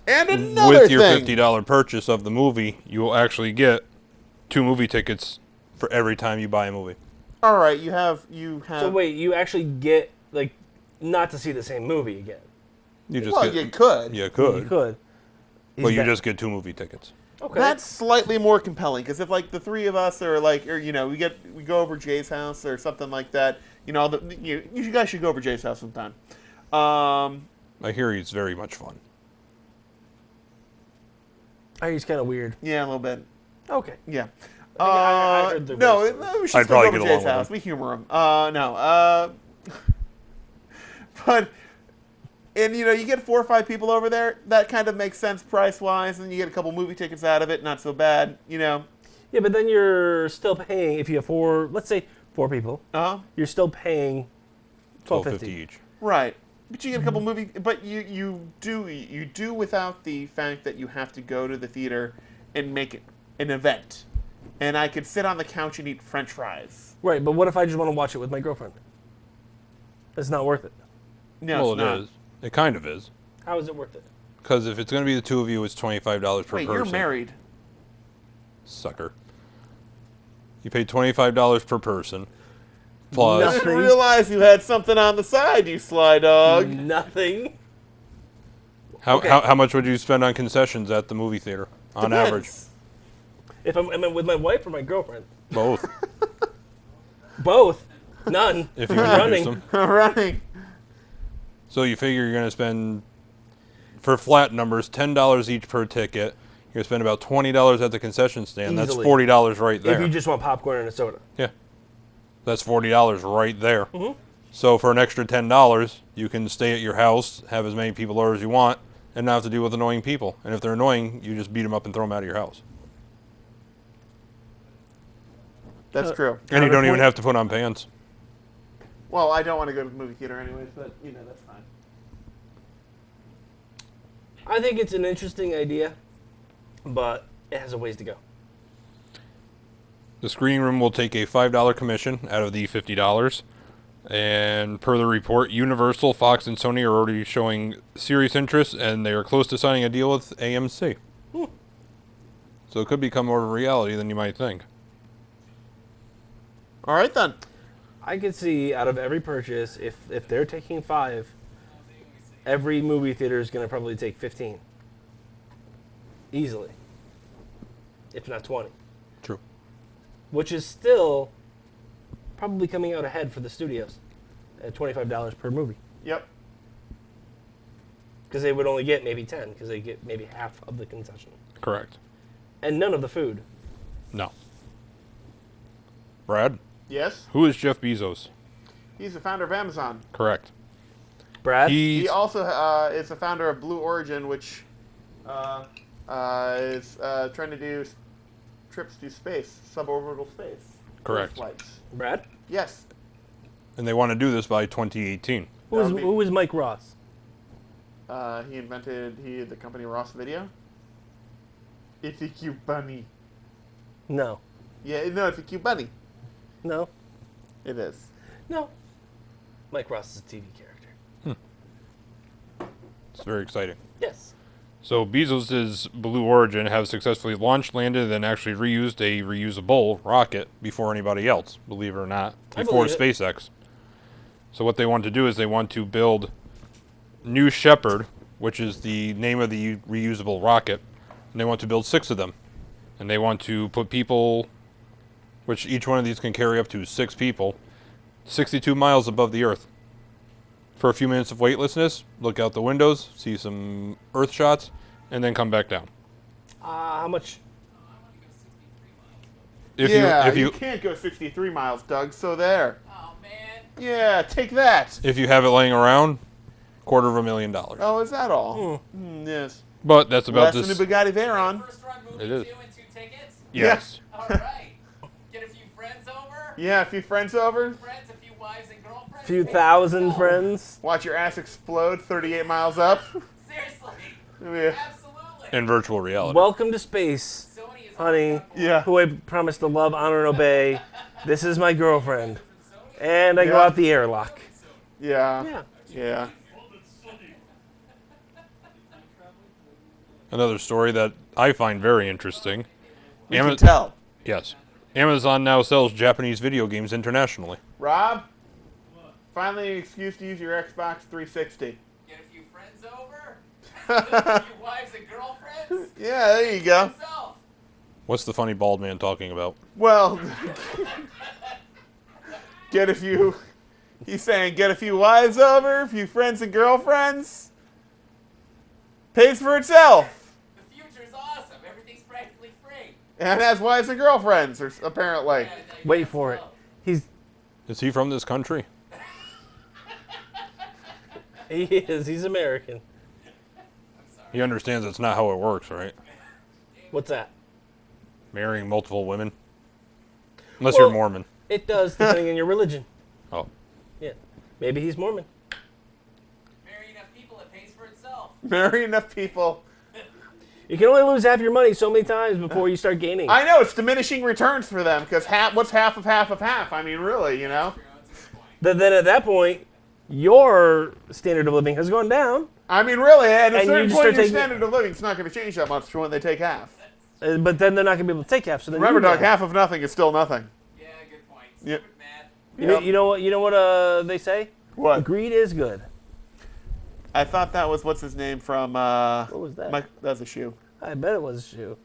And another with your thing. $50 purchase of the movie, you will actually get 2 movie tickets for every time you buy a movie. All right, you have. So wait, you actually get like not to see the same movie again. You just Well, get, you could. You could. You could. Well, you bet- just get 2 movie tickets. Okay. That's slightly more compelling because if like the three of us are like, or we go over Jay's house or something like that. You guys should go over Jay's house sometime. I hear it's very much fun. I think it's kind of weird. Yeah, a little bit. Okay. Yeah. I heard the No, worst stories. we should I'd still go probably over get along Jay's with house. him. We humor him. No. But, and you get 4 or 5 people over there. That kind of makes sense price wise, and you get a couple movie tickets out of it. Not so bad. Yeah, but then you're still paying if you have 4. Let's say 4 people. You're still paying $12.50 $12.50 each. Right. But you get a couple movie. But you do without the fact that you have to go to the theater and make it an event. And I could sit on the couch and eat French fries. Right, but what if I just want to watch it with my girlfriend? It's not worth it. No, Well, it's not. it is. It kind of is. How is it worth it? Because if it's going to be the 2 of you, it's $25 per Wait, person. you're married. Sucker. You pay $25 per person. Plus, I didn't realize you had something on the side, you sly dog. Nothing. how much would you spend on concessions at the movie theater on Depends. average? If I'm with my wife or my girlfriend. Both. Both. None. If you I'm introduce running. them. Running. So you figure you're going to spend, for flat numbers, $10 each per ticket. You're going to spend about $20 at the concession stand. Easily. That's $40 right there. If you just want popcorn and a soda. Yeah. That's $40 right there. Mm-hmm. So for an extra $10, you can stay at your house, have as many people over as you want, and not have to deal with annoying people. And if they're annoying, you just beat them up and throw them out of your house. That's true. And you don't even have to put on pants. Well, I don't want to go to the movie theater anyways, but that's fine. I think it's an interesting idea, but it has a ways to go. The screening room will take a $5 commission out of the $50. And per the report, Universal, Fox, and Sony are already showing serious interest, and they are close to signing a deal with AMC. So it could become more of a reality than you might think. All right, then. I could see out of every purchase, if they're taking 5, every movie theater is going to probably take 15. Easily. If not 20. True. Which is still probably coming out ahead for the studios at $25 per movie. Yep. Because they would only get maybe 10, because they get maybe half of the concession. Correct. And none of the food. No. Brad, Yes. who is Jeff Bezos? He's the founder of Amazon. Correct. Brad? He also is the founder of Blue Origin, which is trying to do trips to space, suborbital space. Correct. Flights. Brad? Yes. And they want to do this by 2018. Who is Mike Ross? He invented the company Ross Video. It's a cute bunny. No. Yeah, no, it's a cute bunny. No. It is. No. Mike Ross is a TV character. It's very exciting. Yes. So Bezos' Blue Origin have successfully launched, landed, and actually reused a reusable rocket before anybody else, believe it or not, before believe it. SpaceX. So what they want to do is they want to build New Shepard, which is the name of the reusable rocket, and they want to build 6 of them. And they want to put people, which each one of these can carry up to 6 people, 62 miles above the Earth. For a few minutes of weightlessness, look out the windows, see some Earth shots, and then come back down. How much? If you you can't go 63 miles, Doug, so there. Oh, man. Yeah, take that. if you have it laying around, $250,000. Oh, is that all? Yes. But that's about Less this. than a Bugatti Veyron. First run movie It is. 2 and 2 tickets? Yes. All right. Get a few friends over? Yeah, a few friends over. Friends, a few wives and girlfriends? Few Hey, thousand let's go. friends? Watch your ass explode 38 miles up. Seriously. Yeah. Absolutely. In virtual reality. Welcome to space, Sony is honey. Yeah. Who I promised to love, honor, and obey. This is my girlfriend. And I go Yeah. out the airlock. Yeah. Yeah. Yeah. Another story that I find very interesting. We can tell. Yes. Amazon now sells Japanese video games internationally. Rob, finally an excuse to use your Xbox 360. Get a few friends over. A few wives and girlfriends. Yeah, there you go. Himself. What's the funny bald man talking about? Well, get a few. He's saying get a few wives over, a few friends and girlfriends. Pays for itself. The future's awesome. Everything's practically free. And has wives and girlfriends, apparently. Wait for it. Is he from this country? He is. He's American. He understands it's not how it works, right? What's that? Marrying multiple women. Unless Well- you're Mormon. It does, depending on your religion. Oh. Yeah. Maybe he's Mormon. Marry enough people, it pays for itself. Marry enough people. You can only lose half your money so many times before you start gaining. I know, it's diminishing returns for them, because what's half of half of half? I mean, really, you know? Then at that point, your standard of living has gone down. I mean, really, at a And you certain just point, start your taking- standard of living is not going to change that much when they take half. But then they're not going to be able to take half. So then Remember, you Doug, go. half of nothing is still nothing. Yeah, good point. Yeah. Stupid math. You know what they say? What? Greed is good. I thought that was, what's his name from, What was that? That was a shoe. I bet it was a shoe.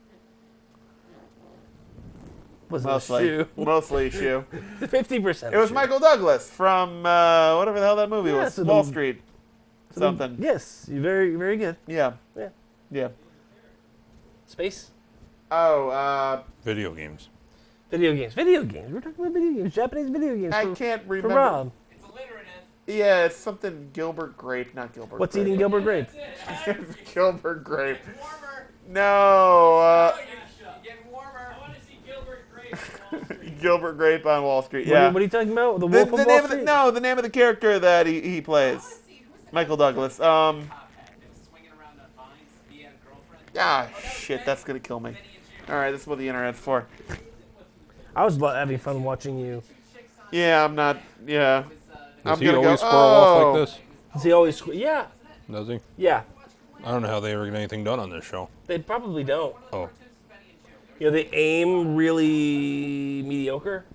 Was it a Mostly. shoe? Mostly a shoe. 50%. It was Michael Douglas from, whatever the hell that movie Yeah, was. so Wall the- Street. Something. Yes, you're very, very good. Yeah. Yeah. Yeah. Space? Oh, Video games. Video games. Video games. We're talking about video games. Japanese video games. I for, can't for remember. Rob. It's alliterative. Yeah, it's something Gilbert Grape, not Gilbert What's Grape. eating Gilbert Grape? Gilbert Grape. Warmer. No, Oh, you're getting warmer. I want to see Gilbert Grape. Gilbert Grape on Wall Street. What, Yeah. what are you talking about? The The, Wolf the of Wall name of Street? the name of the character that he plays. Michael Douglas. Shit, that's gonna kill me. All right, this is what the internet's for. I was having fun watching you. Yeah, I'm not. Yeah, Does I'm he gonna always go. squirrel off Oh. like this? Does he always? Yeah, Does he? yeah. I don't know how they ever get anything done on this show. They probably don't. Oh. You know, they aim really mediocre.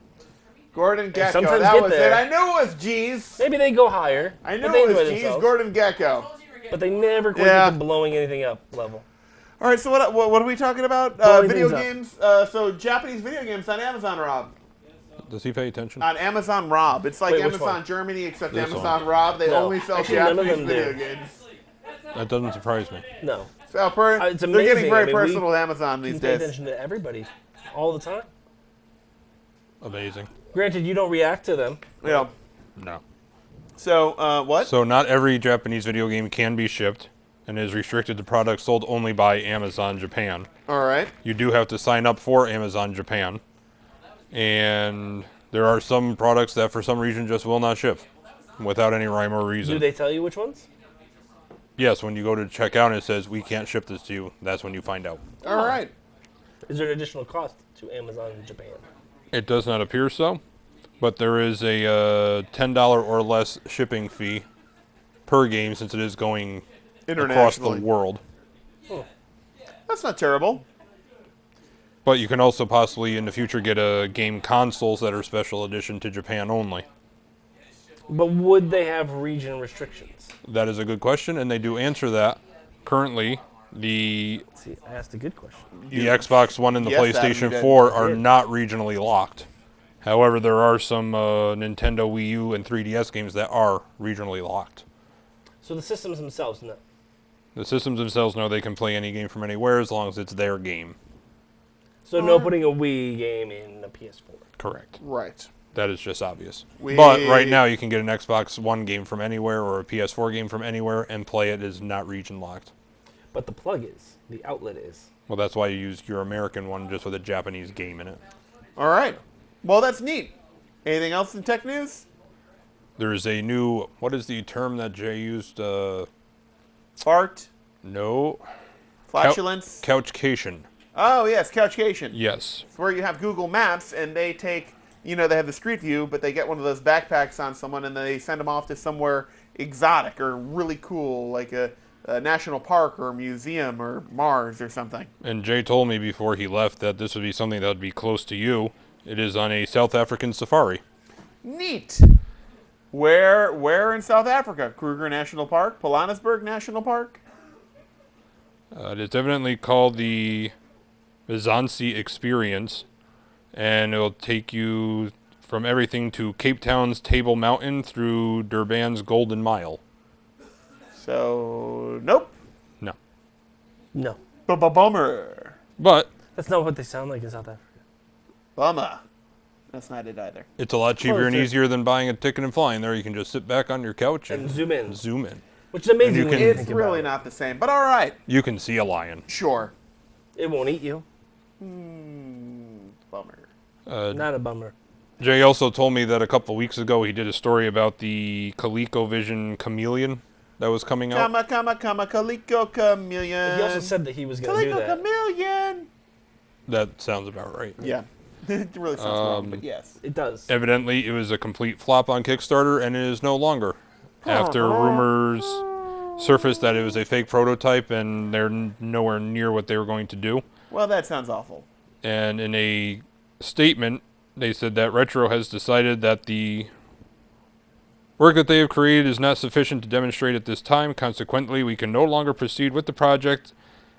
Gordon Gecko. sometimes That get was there. it. I knew it was G's. Maybe they go higher. I knew but they it was enjoy G's. themselves. Gordon Gecko. But they never quite Yeah. get to blowing anything up level. All right, so what are we talking about? Blowing Video things games. So Japanese video games on Amazon, Rob. Does he pay attention? On Amazon Rob. It's like Wait, which Amazon one? Germany, except This Amazon one. Rob. They No. only sell Actually, none of Japanese them video do. games. That doesn't surprise me. No. So It's they're getting amazing. very I mean, personal we with Amazon You these can pay days. attention to everybody all the time. Amazing. Granted, you don't react to them. Yeah. No. So what? So not every Japanese video game can be shipped and is restricted to products sold only by Amazon Japan. All right. You do have to sign up for Amazon Japan. And there are some products that for some reason just will not ship without any rhyme or reason. Do they tell you which ones? Yes, when you go to check out and it says we can't ship this to you, that's when you find out. All right. Is there an additional cost to Amazon in Japan? It does not appear so, but there is a $10 or less shipping fee per game since it is going across the Internationally. world. That's not terrible. But you can also possibly in the future get game consoles that are special edition to Japan only. But would they have region restrictions? That is a good question, and they do answer that. Currently, the See, I asked a good question. Xbox One and the Yes, Adam, you PlayStation did. 4 I are did. not regionally locked. However, there are some Nintendo Wii U and 3DS games that are regionally locked. So the systems themselves, no. The systems themselves know they can play any game from anywhere as long as it's their game. So no putting a Wii game in a PS4. Correct. Right. That is just obvious. We- But right now you can get an Xbox One game from anywhere or a PS4 game from anywhere and play it is not region locked. But the plug is. The outlet is. Well, that's why you use your American one just with a Japanese game in it. All right. Well, that's neat. Anything else in tech news? There is a new, what is the term that Jay used? Fart? No. Flatulence? Couchcation. Oh, yes, Couchcation. Yes. It's where you have Google Maps and they take, they have the street view, but they get one of those backpacks on someone and they send them off to somewhere exotic or really cool, like a national park or museum or Mars or something. And Jay told me before he left that this would be something that would be close to you. It is on a South African safari. Neat. Where in South Africa? Kruger National Park? Pilanesberg National Park? It is evidently called the Bizansi Experience, and it'll take you from everything to Cape Town's Table Mountain through Durban's Golden Mile. So, nope. No. No. Bummer. But That's not what they sound like in South Africa. Bummer. That's not it either. it's a lot cheaper and it's a- easier than buying a ticket and flying there. You can just sit back on your couch And zoom in. Zoom in. Which is amazing you when can- you It's think really about not the same, but all right. You can see a lion. Sure. it. It won't eat you. Bummer. Not a bummer. Jay also told me that a couple weeks ago he did a story about the ColecoVision Chameleon that was coming out. Calico Chameleon. He also said that he was going to do Calico that. Chameleon. That sounds about right. Yeah. It really sounds wrong, but yes. It does. Evidently, it was a complete flop on Kickstarter, and it is no longer. After rumors surfaced that it was a fake prototype and they're nowhere near what they were going to do. Well, that sounds awful. And in a statement, they said that Retro has decided that the work that they have created is not sufficient to demonstrate at this time. Consequently, we can no longer proceed with the project,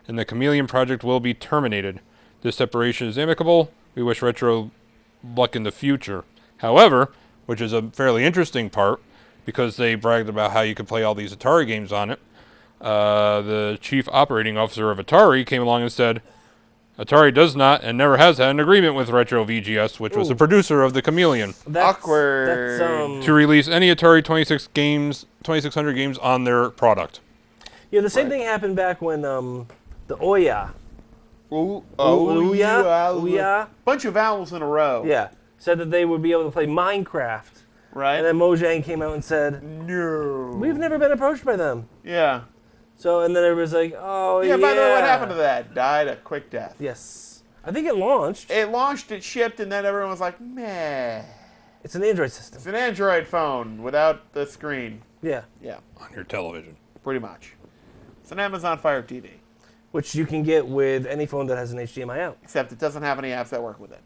and the Chameleon project will be terminated. This separation is amicable. We wish Retro luck in the future. However, which is a fairly interesting part, because they bragged about how you could play all these Atari games on it, the chief operating officer of Atari came along and said, Atari does not and never has had an agreement with Retro VGS, which was the producer of the Chameleon, That's, Awkward. That's, to release any Atari 2600 games on their product. yeah, the same thing happened back when the Ouya. Ouya. Ouya. Bunch of vowels in a row. Yeah. Said that they would be able to play Minecraft. Right? And then Mojang came out and said, No. we've never been approached by them. Yeah. So, and then everybody's like, oh, yeah. Yeah, by the way, what happened to that? Died a quick death. Yes. I think it launched. It launched, it shipped, and then everyone was like, meh. It's an Android system. It's an Android phone without the screen. Yeah. Yeah, On your television. pretty much. It's an Amazon Fire TV, Which you can get with any phone that has an HDMI out. except it doesn't have any apps that work with it.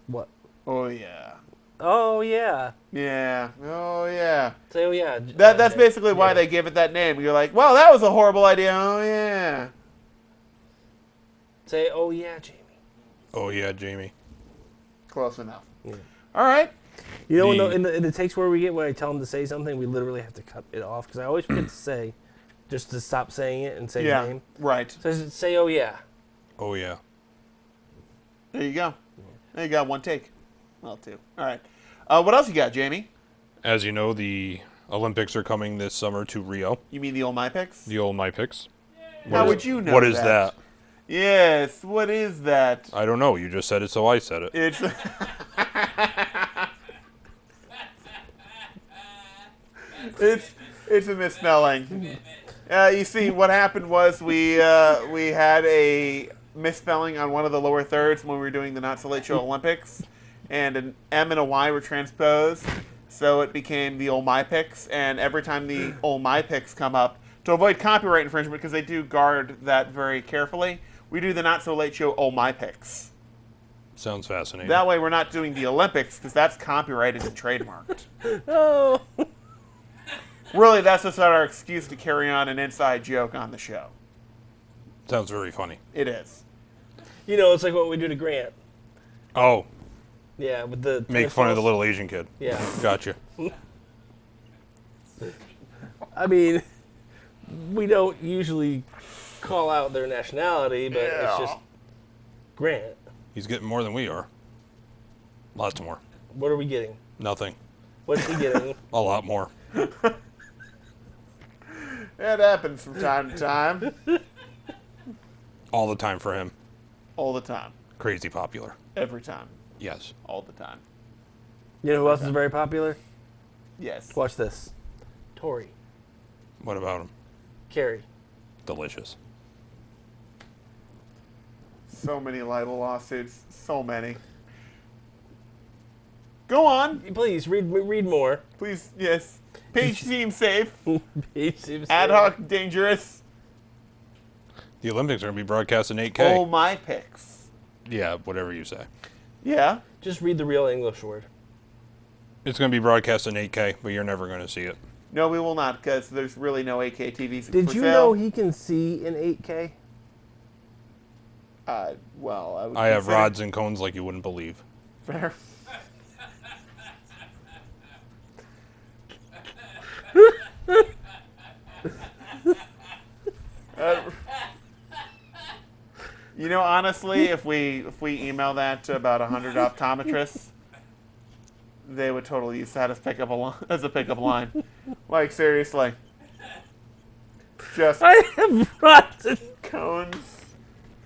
What? Oh, yeah. Oh, yeah. Yeah. Oh, yeah. Say, oh, yeah. That's basically why they gave it that name. You're like, well, that was a horrible idea. Oh, yeah. Say, oh, yeah, Jamie. Oh, yeah, Jamie. Close enough. Yeah. All right. You know, The- in the takes where we get when I tell them to say something, we literally have to cut it off because I always forget to say, just to stop saying it and say the Yeah. name. Right. So I just say, oh, yeah. Oh, yeah. There you go. There you go. One take. Well, two. All right. What else you got, Jamie? As you know, the Olympics are coming this summer to Rio. You mean the old My Picks? The old My Picks. How would you know What is that? that? Yes. What is that? I don't know. You just said it, so I said it. It's it's a misspelling. You see, what happened was we had a misspelling on one of the lower thirds when we were doing the Not So Late Show Olympics, and an M and a Y were transposed, so it became the old My Picks. And every time the old My Picks come up, to avoid copyright infringement, because they do guard that very carefully, we do the Not So Late Show old My Picks. Sounds fascinating. That way, we're not doing the Olympics because that's copyrighted and trademarked. Oh. Really, that's just our excuse to carry on an inside joke on the show. Sounds very funny. It is. You know, it's like what we do to Grant. Oh, Yeah, with the... make fun of the little Asian kid. Yeah. Gotcha. I mean, we don't usually call out their nationality, but it's just Grant. He's getting more than we are. Lots more. What are we getting? Nothing. What's he getting? A lot more. It happens from time to time. All the time for him. All the time. Crazy popular. Every time. Yes. All the time. You know who else is very popular? Yes. Watch this. Tori. What about him? Carrie. Delicious. So many libel lawsuits. So many. Go on. Please, read more. Please. Yes. Page seems safe. Page seems Ad safe. hoc dangerous. The Olympics are going to be broadcast in 8K. Oh, my picks. Yeah, whatever you say. Yeah. Just read the real English word. It's going to be broadcast in 8K, but you're never going to see it. No, we will not, because there's really no 8K TVs Did for you sale. know he can see in 8K? Well, I would I have consider- rods and cones like you wouldn't believe. Fair. You know, honestly, if we email that to about 100 optometrists, they would totally use that as a pickup line. Like, seriously. Just I have rods and cones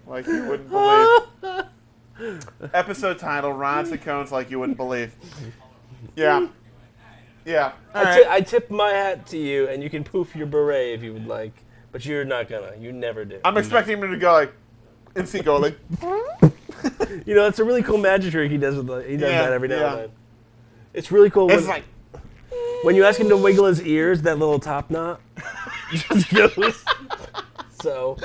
like you wouldn't believe. Episode title: Rods and Cones like you wouldn't believe. Yeah. Yeah. All right. I tip my hat to you, and you can poof your beret if you would like, but you're not gonna. You never do. I'm expecting him to go like, instant go like. You know, it's a really cool magic trick he does he does Yeah, that every now yeah. and then. It's really cool It's like. when you ask him to wiggle his ears, that little top knot just goes. So,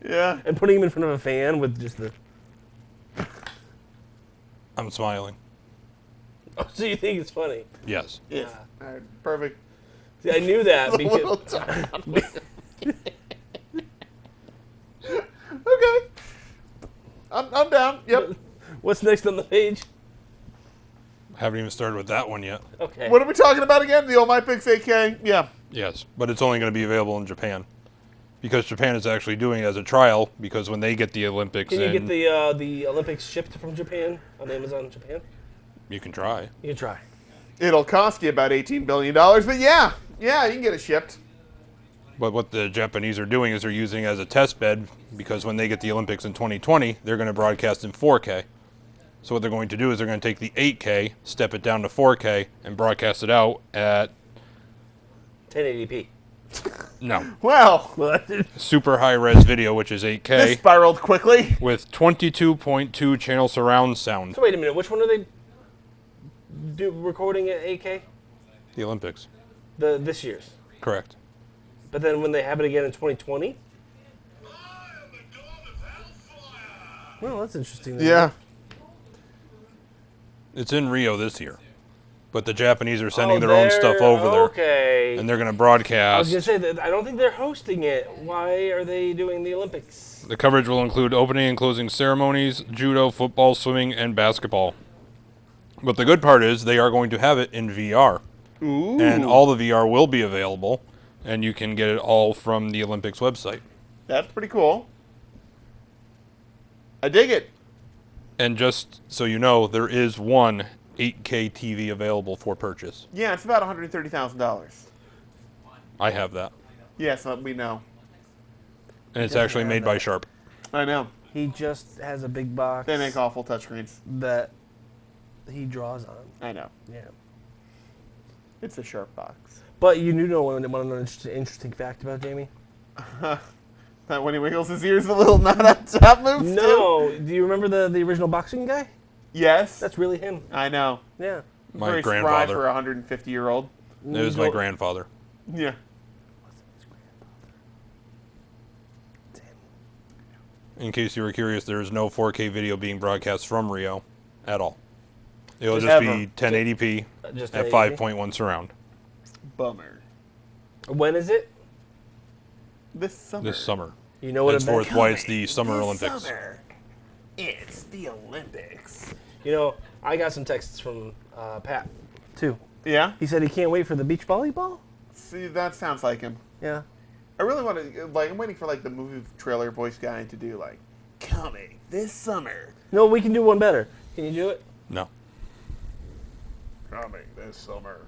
Yeah. and putting him in front of a fan with just the. I'm smiling. Oh, so you think it's funny? Yes. Yes. All right. Perfect. See, I knew that The little because top. Okay. I'm down. Yep. what's next on the page? Haven't even started with that one yet. Okay. What are we talking about again? The old My Picks 8K? Yeah. Yes, but it's only going to be available in Japan. Because Japan is actually doing it as a trial, because when they get the Olympics Can you in, get the Olympics shipped from Japan on Amazon Japan? you can try. You can try. It'll cost you about $18 billion, but yeah. Yeah, you can get it shipped. But what the Japanese are doing is they're using it as a test bed, because when they get the Olympics in 2020, they're going to broadcast in 4K. So what they're going to do is they're going to take the 8K, step it down to 4K, and broadcast it out at, 1080p. no, Well, super high-res video, which is 8K, this spiraled quickly. with 22.2 channel surround sound. So wait a minute, which one are they recording at 8K? The Olympics. This year's. Correct. But then when they have it again in 2020? Well, that's interesting. then. Yeah. It's in Rio this year. But the Japanese are sending their own stuff over there. Okay. And they're going to I was broadcast. going to say, that I don't think they're hosting it. Why are they doing the Olympics? The coverage will include opening and closing ceremonies, judo, football, swimming, and basketball. But the good part is they are going to have it in VR. Ooh. And all the VR will be available, and you can get it all from the Olympics website. That's pretty cool. I dig it. And just so you know, there is one 8K TV available for purchase. Yeah, it's about $130,000. I have that. Yes, we know. And it's actually made by Sharp. I know. He just has a big box They make awful touchscreens. that he draws on. I know. Yeah. It's a sharp box. But you do know one interesting fact about Jamie? That when he wiggles his ears, a little knot on top moves too? No. Do you remember the original boxing guy? Yes. That's really him. I know. Yeah. My Very spry grandfather. for a 150-year-old. It was my grandfather. Yeah. In case you were curious, there is no 4K video being broadcast from Rio at all. It'll Just just ever. be 1080p Just at 1080p? 5.1 surround Bummer. When is it? This summer. this summer. You know what it Henceforth, why it's the Summer This Olympics. summer, it's the Olympics. You know, I got some texts from Pat, too. Yeah? He said he can't wait for the beach volleyball. See, that sounds like him. Yeah. I really want to, like, I'm waiting for, like, the movie trailer voice guy to do, like, coming this summer. No, we can do one better. Can you do it? No. Coming this summer.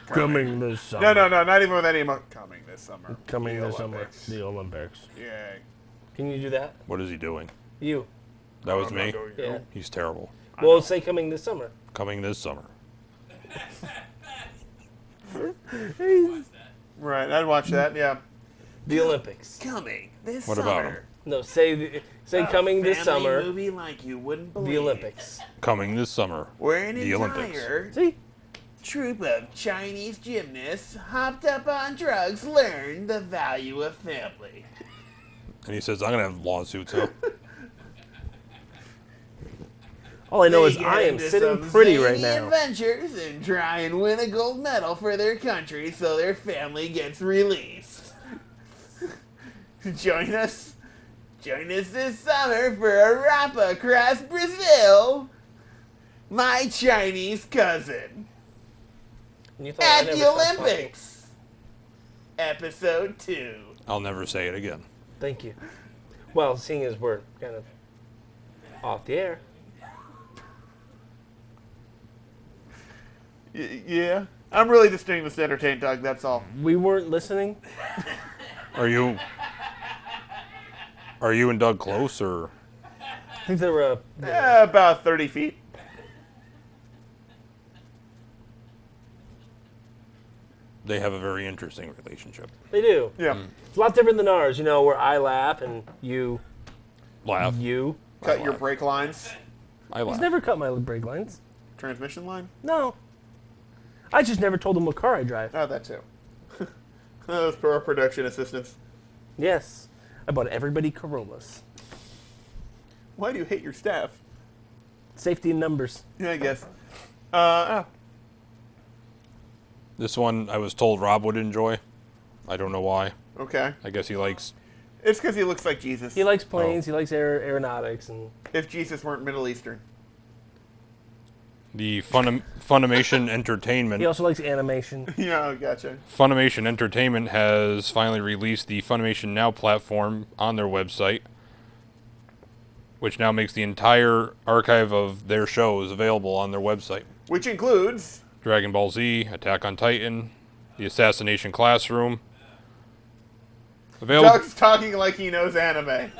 Coming this summer. No, not even with any coming this summer. Coming The this summer. Olympics. The Olympics. Yay. Can you do that? What is he doing? You. That was me. Yeah. He's terrible. Well, say coming this summer. Coming this summer. Right, I'd watch that, yeah. The Olympics. Coming this What about him? No, say coming this Family summer, movie like you wouldn't believe. the Olympics. Coming this summer. Where an The Olympics. entire See? troop of Chinese gymnasts hopped up on drugs learned the value of family. And he says, I'm going to have lawsuits, huh? All I know They is get I am into sitting some pretty right zany now. adventures and try and win a gold medal for their country so their family gets released. Join us this summer for a romp across Brazil. My Chinese cousin. And you thought I At never the stopped talking. Olympics. Episode 2. I'll never say it again. Thank you. Well, seeing as we're kind of off the air. Yeah. I'm really just doing this to entertain Doug, that's all. We weren't listening. Are you and Doug close, or? I think they were. About 30 feet. They have a very interesting relationship. They do. Yeah. It's a lot different than ours, you know, where I laugh and you. Laugh. Cut your brake lines. I He's laugh. never cut my brake lines. Transmission line? No. I just never told him what car I drive. Oh, that too. Those for our production assistants. Yes. I bought everybody Corollas. Why do you hate your staff? Safety in numbers. Yeah, I guess. Oh. This one I was told Rob would enjoy. I don't know why. Okay. I guess he likes. It's because he looks like Jesus. He likes planes, he likes aeronautics, and If Jesus weren't Middle Eastern. The Funimation Entertainment. he also likes animation. Yeah, gotcha. Funimation Entertainment has finally released the Funimation Now platform on their website, which now makes the entire archive of their shows available on their website. Which includes... Dragon Ball Z, Attack on Titan, The Assassination Classroom. Available. Doug's talking like he knows anime.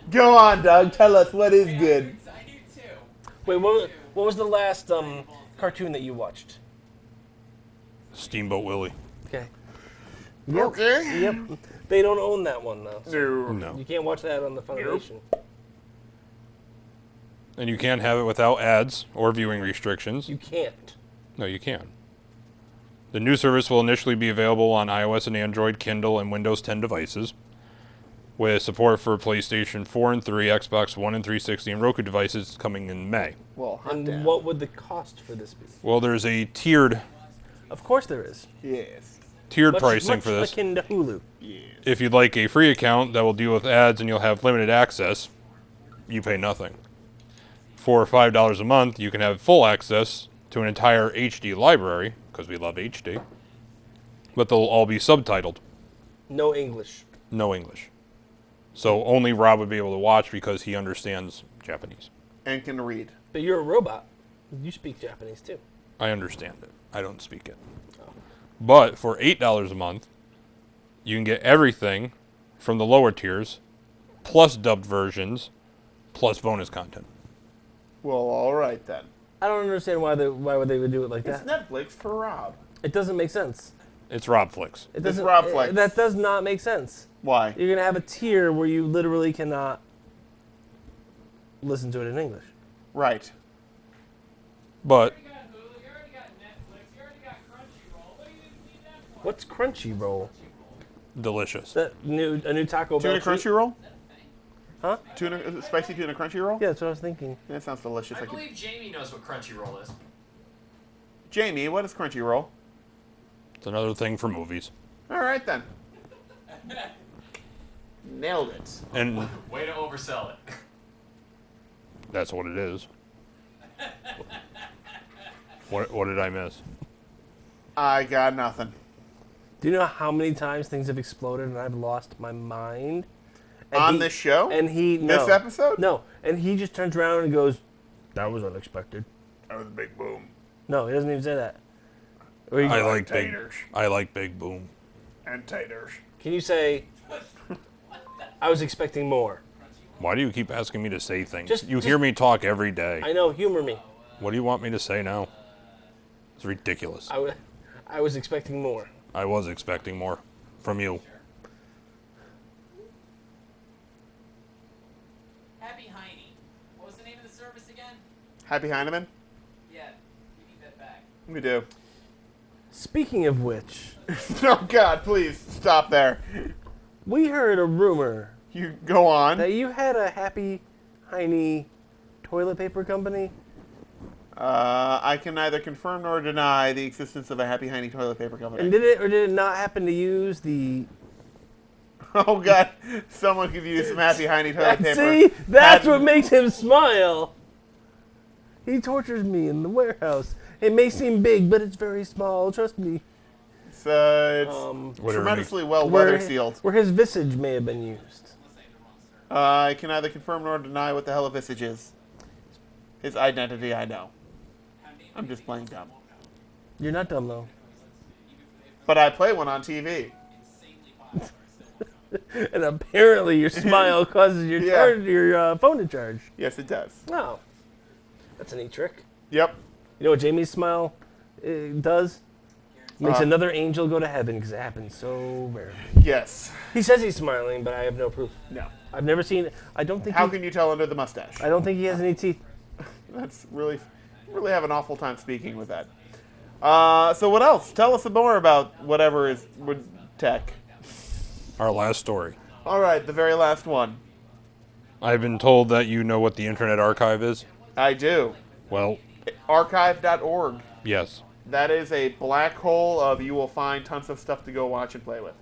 Go on, Doug. Tell us what is good. I do too. Wait, what was the last cartoon that you watched? Steamboat Willie. Okay. Okay. Yep. They don't own that one, though. So No. you can't watch that on the Funimation. And you can't have it without ads or viewing restrictions. You can't. No, you can. The new service will initially be available on iOS and Android, Kindle, and Windows 10 devices, with support for PlayStation 4 and 3, Xbox One and 360, and Roku devices coming in May. Well, hot And damn. what would the cost for this be? Well, there's a tiered Of course there is. Yes. pricing much for this. akin to Hulu. If you'd like a free account that will deal with ads and you'll have limited access, you pay nothing. For $5 a month, you can have full access to an entire HD library, because we love HD, but they'll all be subtitled. No English. No English. So only Rob would be able to watch because he understands Japanese. And can read. But you're a robot. You speak Japanese too. I understand it. I don't speak it. But for $8 a month, you can get everything from the lower tiers, plus dubbed versions, plus bonus content. Well, all right then. I don't understand why would they would do it like It's that. Netflix for Rob. It doesn't make sense. It's Rob Flicks. It doesn't. Rob Flex. That does not make sense. Why? You're gonna have a tier where you literally cannot listen to it in English. Right. But You already got Hulu, you already got Netflix, you already got Crunchyroll. What do you need that for? What's Crunchyroll? delicious. That a new Taco Bell. Tuna crunchy roll? Huh? Tuna, spicy tuna crunchy roll? Yeah, that's what I was thinking. That sounds delicious. I I could- believe Jamie knows what Crunchyroll is. Jamie, what is crunchy roll? It's another thing for movies. All right then. Nailed it. And Way to oversell it. that's what it is. What did I miss? I got nothing. Do you know how many times things have exploded and I've lost my mind? And On this show? And he This episode? No, and he just turns around and goes, "That was unexpected." That was a big boom. No, he doesn't even say that. Or he I goes, like big. taters. I like Big Boom. And taters. Can you say, "I was expecting more"? Why do you keep asking me to say things? Just- you just- hear me talk every day. I know, humor me. What do you want me to say now? It's ridiculous. I was expecting more. I was expecting more from you. Happy Heine. What was the name of the service again? Happy Heineman? Yeah, we need that back. We do. Speaking of which, Oh, God, please stop there. we heard a rumor You go on. that you had a Happy Heine toilet paper company. I can neither confirm nor deny the existence of a Happy Heine toilet paper company. And did it or did it not happen to use the... Oh, God. Someone could use some Happy Heine toilet paper. See? That's Had- what makes him smile. He tortures me in the warehouse. It may seem big, but it's very small. Trust me. It's Whatever tremendously well Where- weather sealed. Where his visage may have been used. I can neither confirm nor deny what the hell a visage is. His identity, I know. I'm just playing dumb. You're not dumb, though. But I play one on TV. And apparently your smile causes your, Yeah. your phone to charge. Yes, it does. Wow. That's a neat trick. Yep. You know what Jamie's smile does? Makes Uh. another angel go to heaven because it happens so rarely. Yes. He says he's smiling, but I have no proof. No. I've never seen. I don't think. How can you tell under the mustache? I don't think he has any teeth. That's really have an awful time speaking with that. So what else? Tell us some more about whatever is with tech. Our last story. All right, the very last one. I've been told that you know what the Internet Archive is. I do. Well, Archive.org. yes. That is a black hole of you will find tons of stuff to go watch and play with.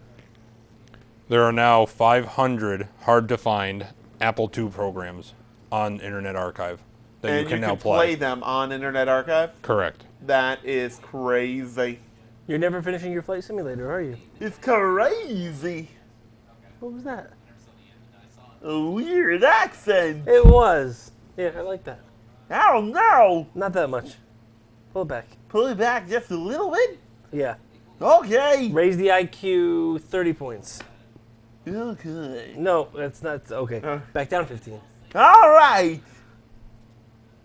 There are now 500 hard-to-find Apple II programs on Internet Archive that And you can now play them on Internet Archive. Correct. That is crazy. You're never finishing your flight simulator, are you? It's crazy. What was that? A weird accent. It was. Yeah, I like that. Oh no! Not that much. Pull it back. Pull it back just a little bit. Yeah. Okay. Raise the IQ 30 points. Okay. No, that's not. Okay. Back down 15. All right.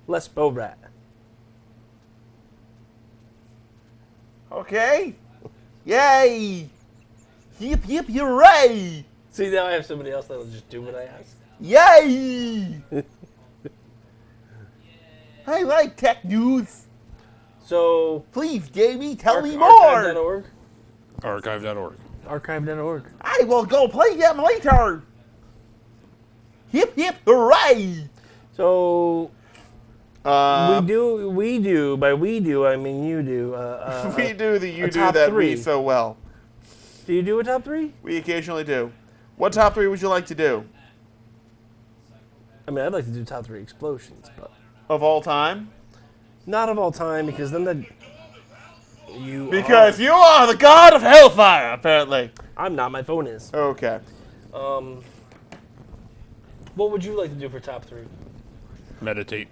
Less bow rat. Okay. Yay! Yip yip hooray! See, now I have somebody else that'll just do what I ask. Yay! I like tech news. So, Please, Jamie, tell me more. archive.org. Archive.org. Archive.org. I will go play them later. Hip hip hooray! So, Uh, we do, by we do, I mean you do. we do the you a do top that three. we so well. Do you do a top three? We occasionally do. What top three would you like to do? I mean, I'd like to do top three explosions, but Of all time? not of all time because then the you Because you are the god of hellfire, apparently. I'm not. My phone is. Okay. What would you like to do for top three? Meditate.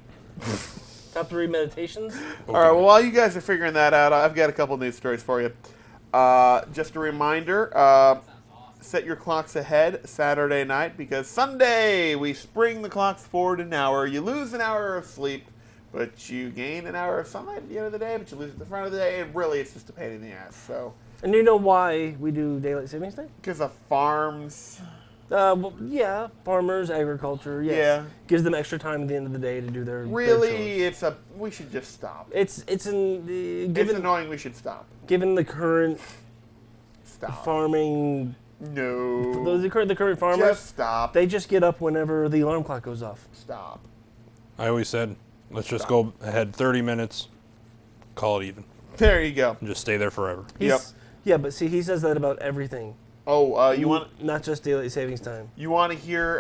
Top three meditations? All right, well, while you guys are figuring that out, I've got a couple news stories for you. Just a reminder, set your clocks ahead Saturday night because Sunday we spring the clocks forward an hour. You lose an hour of sleep, but you gain an hour of sunlight at the end of the day, but you lose at the front of the day, and really it's just a pain in the ass. So, And you know why we do daylight savings day? because of farms, Well, yeah, farmers, agriculture, yes. Yeah. Gives them extra time at the end of the day to do their chores. really, we should just stop. It's It's given annoying, we should stop. given the current Stop. farming No. the current farmers, Just stop. they just get up whenever the alarm clock goes off. Stop. I always said, let's just go ahead 30 minutes, call it even, There you go. and just stay there forever. Yep. Yeah, but see, he says that about everything. Oh, you want Not just daylight savings time. You want to hear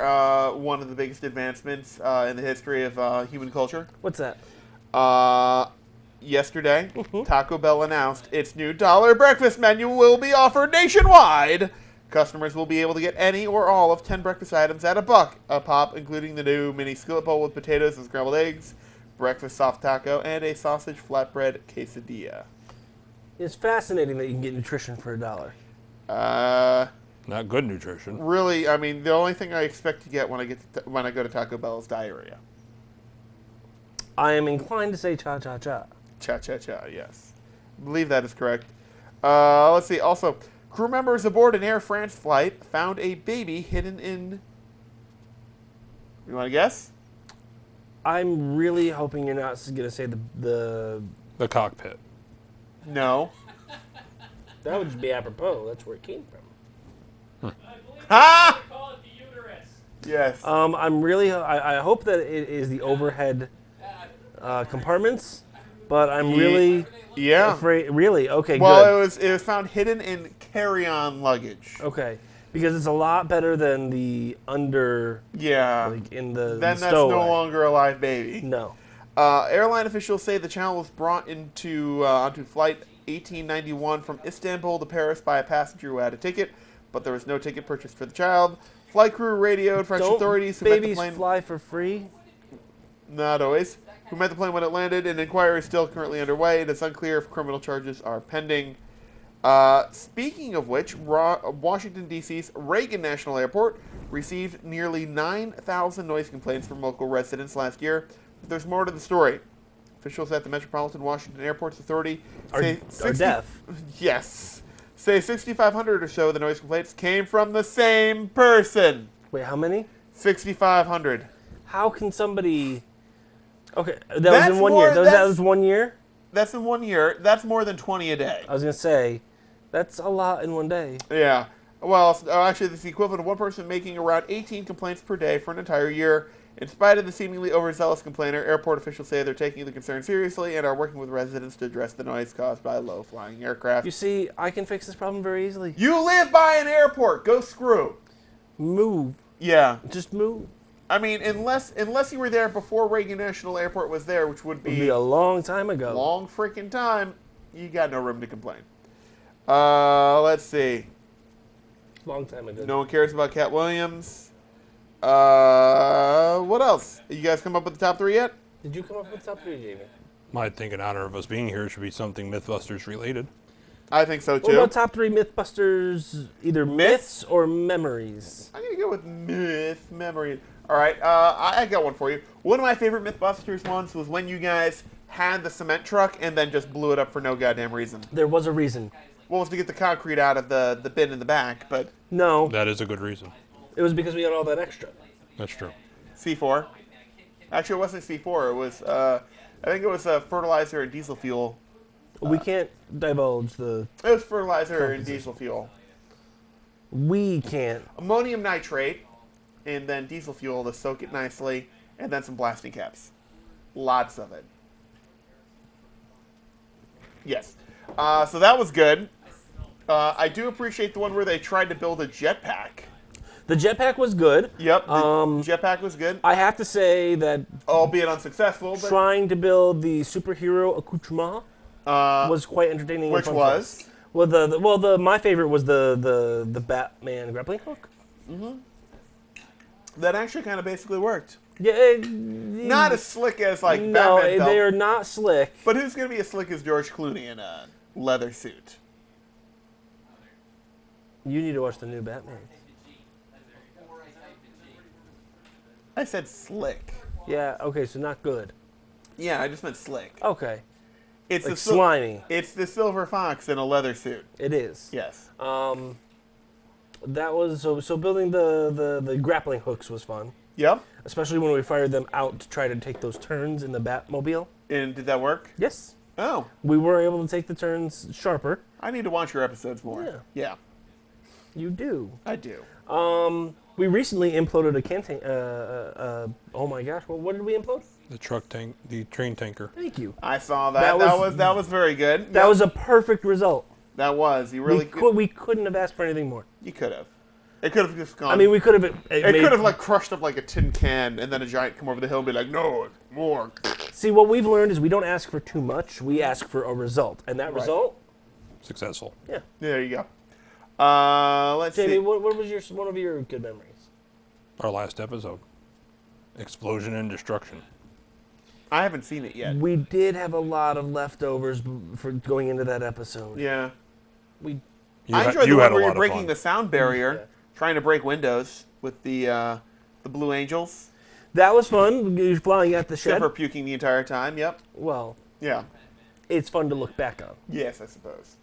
one of the biggest advancements in the history of human culture? What's that? Yesterday, Taco Bell announced its new $1 breakfast menu will be offered nationwide. Customers will be able to get any or all of 10 breakfast items at $1 a pop, including the new mini skillet bowl with potatoes and scrambled eggs, breakfast soft taco, and a sausage flatbread quesadilla. It's fascinating that you can get nutrition for $1. Not good nutrition. Really, I mean, the only thing I expect to get when I go to Taco Bell is diarrhea. I am inclined to say cha-cha-cha. Cha-cha-cha, yes. I believe that is correct. Let's see. Also, crew members aboard an Air France flight found a baby hidden in... You want to guess? I'm really hoping you're not going to say the. The cockpit. No. That would just be apropos. That's where it came from. Ha! Call it the uterus. Yes. I'm really. I hope that it is the overhead compartments, but I'm really Yeah. afraid. Really? Okay. Well, good. it was found hidden in carry-on luggage. Okay. Because it's a lot better than the under. Yeah. Like in the. Then the that's stowaway. no longer a live baby. No. Airline officials say the channel was brought onto flight 1891 from Istanbul to Paris by a passenger who had a ticket, but there was no ticket purchased for the child. Flight crew radioed French Don't authorities who met the babies plane. fly for free? Not always. Who met the plane when it landed. An inquiry is still currently underway. It is unclear if criminal charges are pending. Speaking of which, Washington, D.C.'s Reagan National Airport received nearly 9,000 noise complaints from local residents last year. But there's more to the story. Officials at the Metropolitan Washington Airports Authority say Are deaf. Yes. Say 6,500 or so of the noise complaints came from the same person. Wait, how many? 6,500. How can somebody? Okay, that That's was in 1 more- year. That that's- was 1 year. That's in 1 year. That's more than 20 a day. I was gonna say, that's a lot in 1 day. Yeah. Well, actually, it's the equivalent of one person making around 18 complaints per day for an entire year. In spite of the seemingly overzealous complainer, airport officials say they're taking the concern seriously and are working with residents to address the noise caused by low-flying aircraft. You see, I can fix this problem very easily. You live by an airport. Go screw. Move. Yeah. Just move. I mean, unless you were there before Reagan National Airport was there, which would It'd be be a long time ago. long freaking time, you got no room to complain. Let's see. Long time ago. No one cares about Cat Williams. What else? You guys come up with the top three yet? Did you come up with top three, Jamie? I think in honor of us being here, it should be something Mythbusters related. I think so What too. about top three Mythbusters, either myths or memories? I'm gonna go with myth memory. All right, I got one for you. One of my favorite Mythbusters ones was when you guys had the cement truck and then just blew it up for no goddamn reason. There was a reason. Well, it was to get the concrete out of the bin in the back, but No, That is a good reason. it was because we had all that extra. That's true. C4. Actually, it wasn't C4. It was I think it was fertilizer and diesel fuel. We can't divulge the. It was fertilizer and diesel fuel. We can't. Ammonium nitrate, and then diesel fuel to soak it nicely, and then some blasting caps. Lots of it. Yes. So that was good. I do appreciate the one where they tried to build a jetpack. The jetpack was good. Yep, the jetpack was good, I have to say that albeit unsuccessful. But, trying to build the superhero accoutrement was quite entertaining. and which fun was? for us. Well, my favorite was the Batman grappling hook. That actually kind of basically worked. Yeah, Not as slick as like no, Batman felt, they are not slick. but who's going to be as slick as George Clooney in a leather suit? You need to watch the new Batman. I said slick. Yeah, okay, so not good. Yeah, I just meant slick. Okay, It's like the slimy. It's the silver fox in a leather suit. It is. Yes. That was so building the grappling hooks was fun, Yep. especially when we fired them out to try to take those turns in the Batmobile. And did that work? Yes, Oh, we were able to take the turns sharper. I need to watch your episodes more. Yeah. Yeah, You do. I do. We recently imploded a canting. Oh my gosh! Well, what did we implode? The truck tank, the train tanker. Thank you. I saw that. That was very good. That Yep. was a perfect result. That was. You really We couldn't have asked for anything more. You could have. It could have just gone. I mean, we could have. It could have like crushed up like a tin can, and then a giant come over the hill and be like, "No, more." See, what we've learned is we don't ask for too much. We ask for a result, and that result, Successful. yeah. There you go. Let's Jamie, see. what was one of your good memories? Our last episode. Explosion and destruction. I haven't seen it yet. We did have a lot of leftovers for going into that episode. Yeah. We I enjoyed the you one had a where you're lot of breaking fun. the sound barrier, Yeah. trying to break windows with the Blue Angels. that was fun. You're flying at the Except shed. for puking the entire time. Yep. Well, Yeah. it's fun to look back on. Yes, I suppose.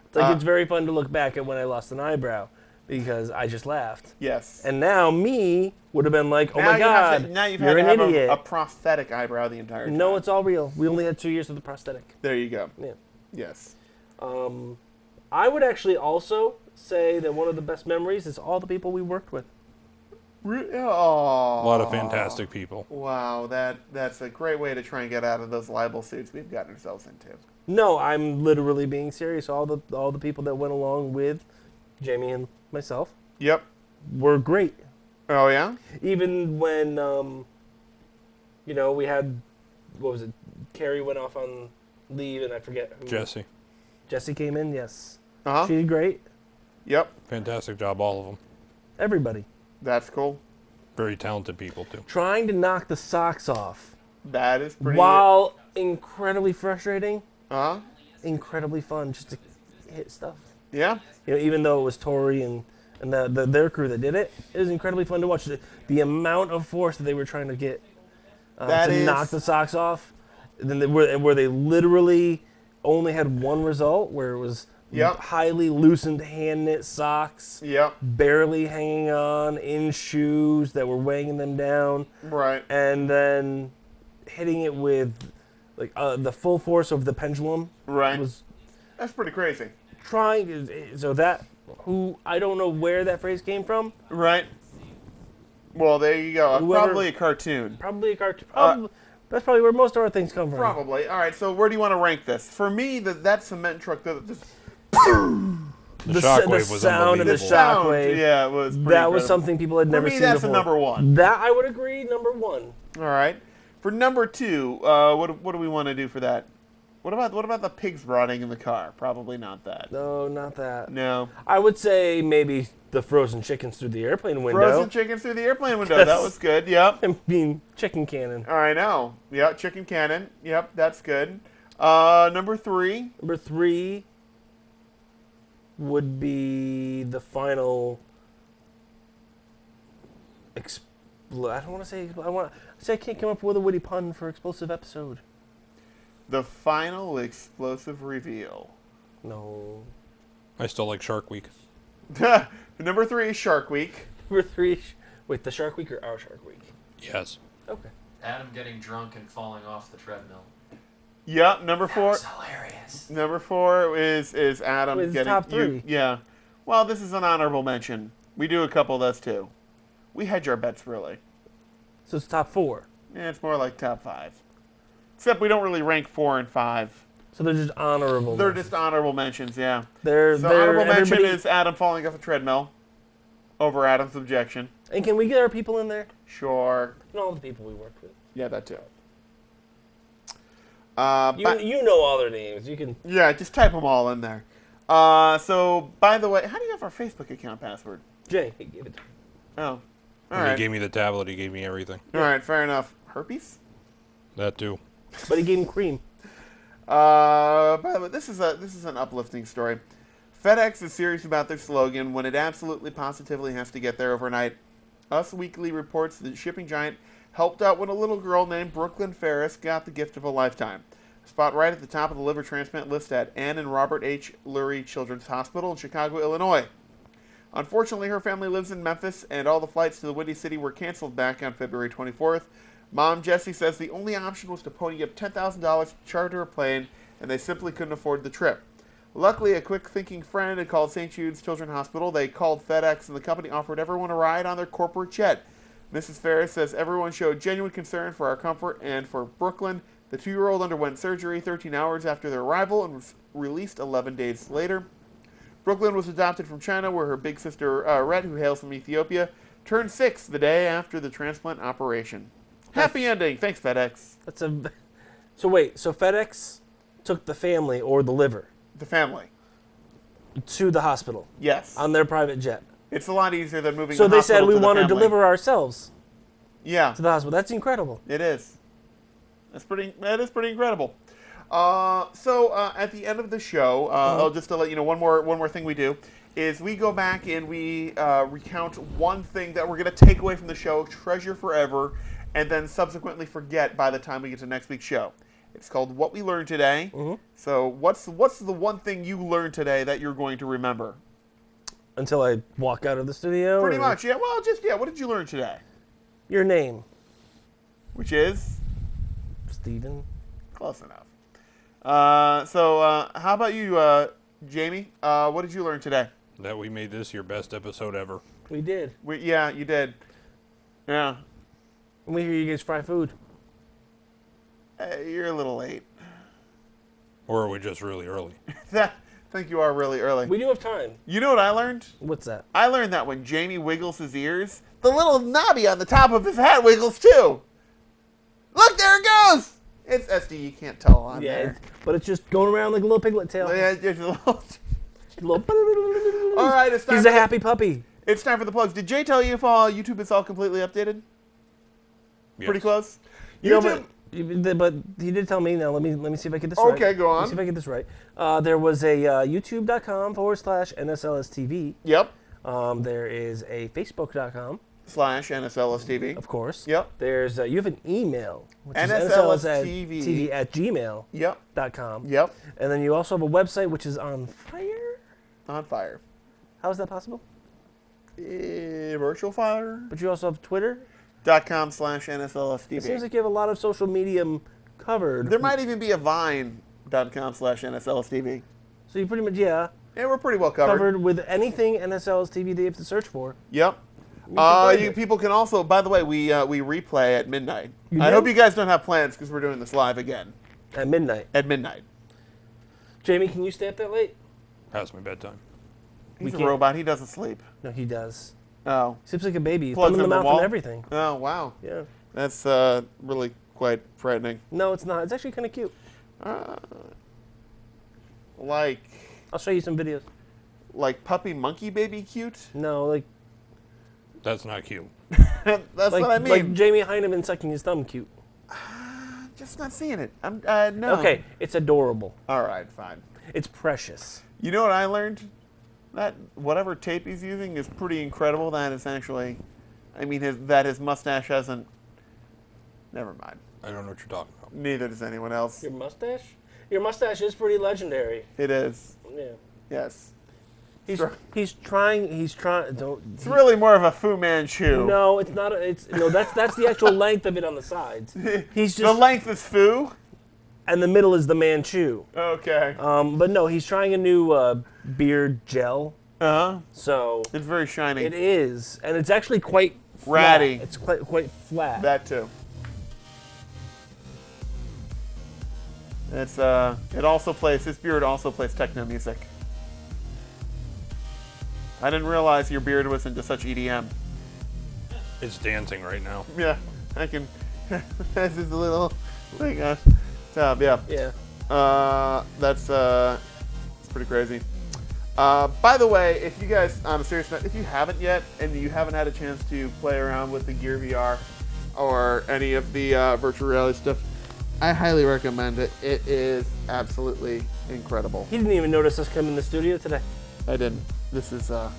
It's like it's very fun to look back at when I lost an eyebrow, because I just laughed. Yes. And now me would have been like, oh now my God, you've you're had an to have idiot. a prosthetic eyebrow the entire time. No, it's all real. We only had 2 years of the prosthetic. There you go. Yeah. Yes. I would actually also say that one of the best memories is all the people we worked with. Oh. A lot of fantastic people. Wow, that's a great way to try and get out of those libel suits we've gotten ourselves into. No, I'm literally being serious. All the people that went along with Jamie and myself Yep. were great. Oh, yeah? Even when, we had, what was it, Carrie went off on leave, and I forget who. Jesse. Jesse came in, yes. Uh-huh. She did great. Yep. Fantastic job, all of them. Everybody. That's cool. Very talented people, too. Trying to knock the socks off. That is pretty... While incredibly frustrating, Uh-huh. incredibly fun just to hit stuff. Yeah? Even though it was Tori and their crew that did it, it was incredibly fun to watch. The amount of force that they were trying to get to knock the socks off, and then where they literally only had one result, where it was highly loosened hand knit socks, barely hanging on in shoes that were weighing them down, right, and then hitting it with like the full force of the pendulum. Right, was that's pretty crazy. I don't know where that phrase came from. Right. Well, there you go. Probably a cartoon. Probably a cartoon. That's probably where most of our things come from. Probably. All right. So where do you want to rank this? For me, that cement truck that just the shockwave was sound and the shockwave. Yeah, it was. That was something people had never seen before. For me, that's a number one. That I would agree. Number one. All right. For number two, what do we want to do for that? What about the pigs rotting in the car? Probably not that. No, not that. No. I would say maybe the frozen chickens through the airplane window. Frozen chickens through the airplane window. That was good. Yep. I mean, chicken cannon. I know. Yep, chicken cannon. Yep, that's good. Number three. Number three would be the final. I don't want to say. I can't come up with a witty pun for explosive episode. The final explosive reveal. No. I still like Shark Week. Number three is Shark Week. Number three, wait, the Shark Week or our Shark Week? Yes. Okay. Adam getting drunk and falling off the treadmill. Yep, number four. That's hilarious. Number four is Adam It's getting top three. Yeah. Well, this is an honorable mention. We do a couple of those too. We hedge our bets really. So it's top four. Yeah, it's more like top five. Except we don't really rank 4 and 5. So they're just honorable. They're just honorable mentions, yeah. They're honorable mention everybody... is Adam falling off a treadmill. Over Adam's objection. And can we get our people in there? Sure. And all the people we worked with. Yeah, that too. You know all their names. You can. Yeah, just type them all in there. So, by the way, how do you have our Facebook account password? Jay, he gave it to me. Oh. All When right. He gave me the tablet. He gave me everything. All right, fair enough. Herpes? That too. But he gave him cream. By the way, this is an uplifting story. FedEx is serious about their slogan when it absolutely positively has to get there overnight. Us Weekly reports the shipping giant helped out when a little girl named Brooklyn Ferris got the gift of a lifetime. A spot right at the top of the liver transplant list at Ann and Robert H. Lurie Children's Hospital in Chicago, Illinois. Unfortunately, her family lives in Memphis, and all the flights to the Windy City were canceled back on February 24th. Mom Jessie says the only option was to pony up $10,000 to charter a plane, and they simply couldn't afford the trip. Luckily, a quick-thinking friend had called St. Jude's Children's Hospital. They called FedEx, and the company offered everyone a ride on their corporate jet. Mrs. Ferris says everyone showed genuine concern for our comfort and for Brooklyn. The 2-year-old underwent surgery 13 hours after their arrival and was released 11 days later. Brooklyn was adopted from China, where her big sister, Rhett, who hails from Ethiopia, turned 6 the day after the transplant operation. Happy ending. Thanks, FedEx. So wait, so FedEx took the family or the liver The family. to the hospital Yes. on their private jet. It's a lot easier than moving So the they said hospital we to the want to family. deliver ourselves Yeah, to the hospital. That's incredible. it is. That is pretty incredible. So at the end of the show, just to let you know, one more thing we do is we go back and we recount one thing that we're going to take away from the show, treasure forever, and then subsequently forget by the time we get to next week's show. It's called What We Learned Today. So what's the one thing you learned today that you're going to remember? until I walk out of the studio. Pretty or much, yeah. Well, just, yeah, what did you learn today? Your name, Which is? Steven. Close enough. So, how about you, Jamie? What did you learn today? That we made this your best episode ever. We did. Yeah, you did. Yeah. And we hear you guys fry food. You're a little late. Or are we just really early? I think you are really early. We do have time. You know what I learned? What's that? I learned that when Jamie wiggles his ears, the little knobby on the top of his hat wiggles too. Look, there it goes! It's SD, you can't tell on there. But it's just going around like a little piglet tail. Yeah, just a little... All All right, it's time. He's a happy puppy. It's time for the plugs. Did Jay tell you if YouTube is all completely updated? Yes. Pretty close. You YouTube. know, but he did tell me. Now let me see if I get this right. Okay, go on. Let me see if I get this right. There was a youtube.com/NSLSTV. Yep. There is a facebook.com. /NSLSTV. Of course. Yep. There's you have an email, which is NSLSTV. nsLSTV@gmail.com. Yep. And then you also have a website which is on fire. On fire. How is that possible? Virtual fire. But you also have Twitter. .com/NSLSTV. It seems like you have a lot of social media covered. There might even be a Vine.com/NSLSTV. So you pretty much, yeah, we're pretty well covered. with anything NSLSTV they have to search for. Yep. find You it. people can also, by the way, we replay at midnight. You I do? hope you guys don't have plans because we're doing this live again At midnight. at midnight. Jamie, can you stay up that late? Past my bedtime. He's a can't- robot. He doesn't sleep. No, he does. Oh. Sleeps like a baby. He's Plugs thumbing in the the mouth wall? and everything. Oh, wow. Yeah. That's really quite frightening. No, it's not. It's actually kind of cute. Like I'll show you some videos. puppy monkey baby cute? No, like That's not cute. That's like what I mean. like Jamie Heineman sucking his thumb cute. Just not seeing it. I'm no. Okay, it's adorable. All right, fine. It's precious. You know what I learned? That whatever tape he's using is pretty incredible. That is actually, I mean, his mustache hasn't. Never mind. I don't know what you're talking about. Neither does anyone else. Your mustache? Your mustache is pretty legendary. It is. Yeah. Yes. He's trying. Don't. It's really more of a Fu Manchu. No, it's not. That's the actual length of it on the sides. He's The just, length is Fu. and the middle is the Manchu. Okay. But no, he's trying a new beard gel. So It's very shiny. it is, and it's actually quite flat. Ratty. It's quite flat. That too. It's this beard also plays techno music. I didn't realize your beard was into such EDM. It's dancing right now. Yeah, I can. This is a little thing. Yeah. Yeah. It's pretty crazy. By the way, if you guys, on a serious note, if you haven't yet and you haven't had a chance to play around with the Gear VR or any of the virtual reality stuff, I highly recommend it. It is absolutely incredible. He didn't even notice us come in the studio today. I didn't. This is it's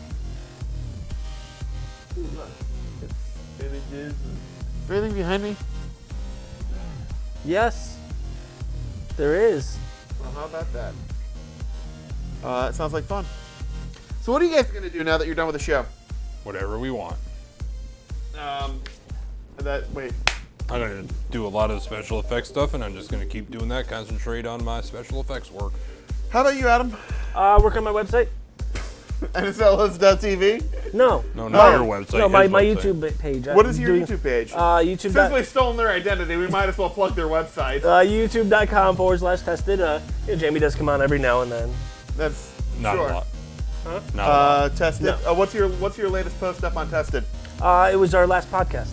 images. Is there anything behind me? Yes, there is. Well, how about that? It sounds like fun. So what are you guys going to do now that you're done with the show? Whatever we want. Wait. I'm going to do a lot of special effects stuff, and I'm just going to keep doing that, concentrate on my special effects work. How about you, Adam? Work on my website. NSLS.tv? No. No, not your website. No, my his website. YouTube page. What is your YouTube page? YouTube. Since we've stolen their identity, we might as well plug their website. YouTube.com/tested. Jamie does come on every now and then. That's Not sure. a lot. Huh? Not a lot. Tested. No. What's your latest post up on Tested? It was our last podcast.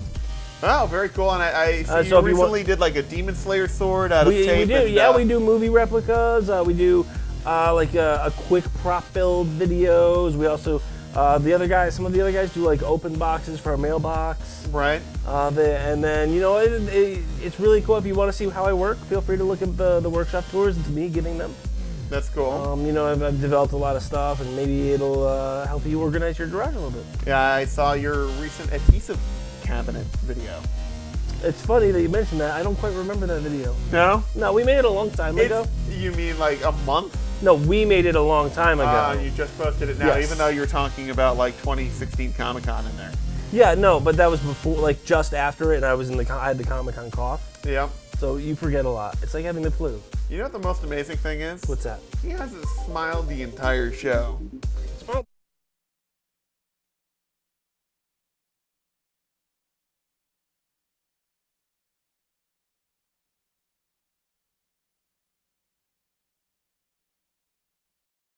Oh, very cool. And I see so you if you recently did like a Demon Slayer sword out of We tape. do, and, yeah. We do movie replicas. We do like a quick prop build videos. We also some of the other guys do like open boxes for our mailbox. Right. And then it's really cool. If you want to see how I work, feel free to look at the workshop tours. It's me giving them. That's cool. I've developed a lot of stuff, and maybe it'll help you organize your garage a little bit. Yeah, I saw your recent adhesive cabinet video. It's funny that you mentioned that. I don't quite remember that video. No? No, we made it a long time ago. You mean like a month? No, we made it a long time ago. You just posted it now, Yes. even though you're talking about like 2016 Comic-Con in there. Yeah, no, but that was before, like just after it, and I was I had the Comic-Con cough. Yeah. So you forget a lot. It's like having the flu. You know what the most amazing thing is? What's that? He hasn't smiled the entire show.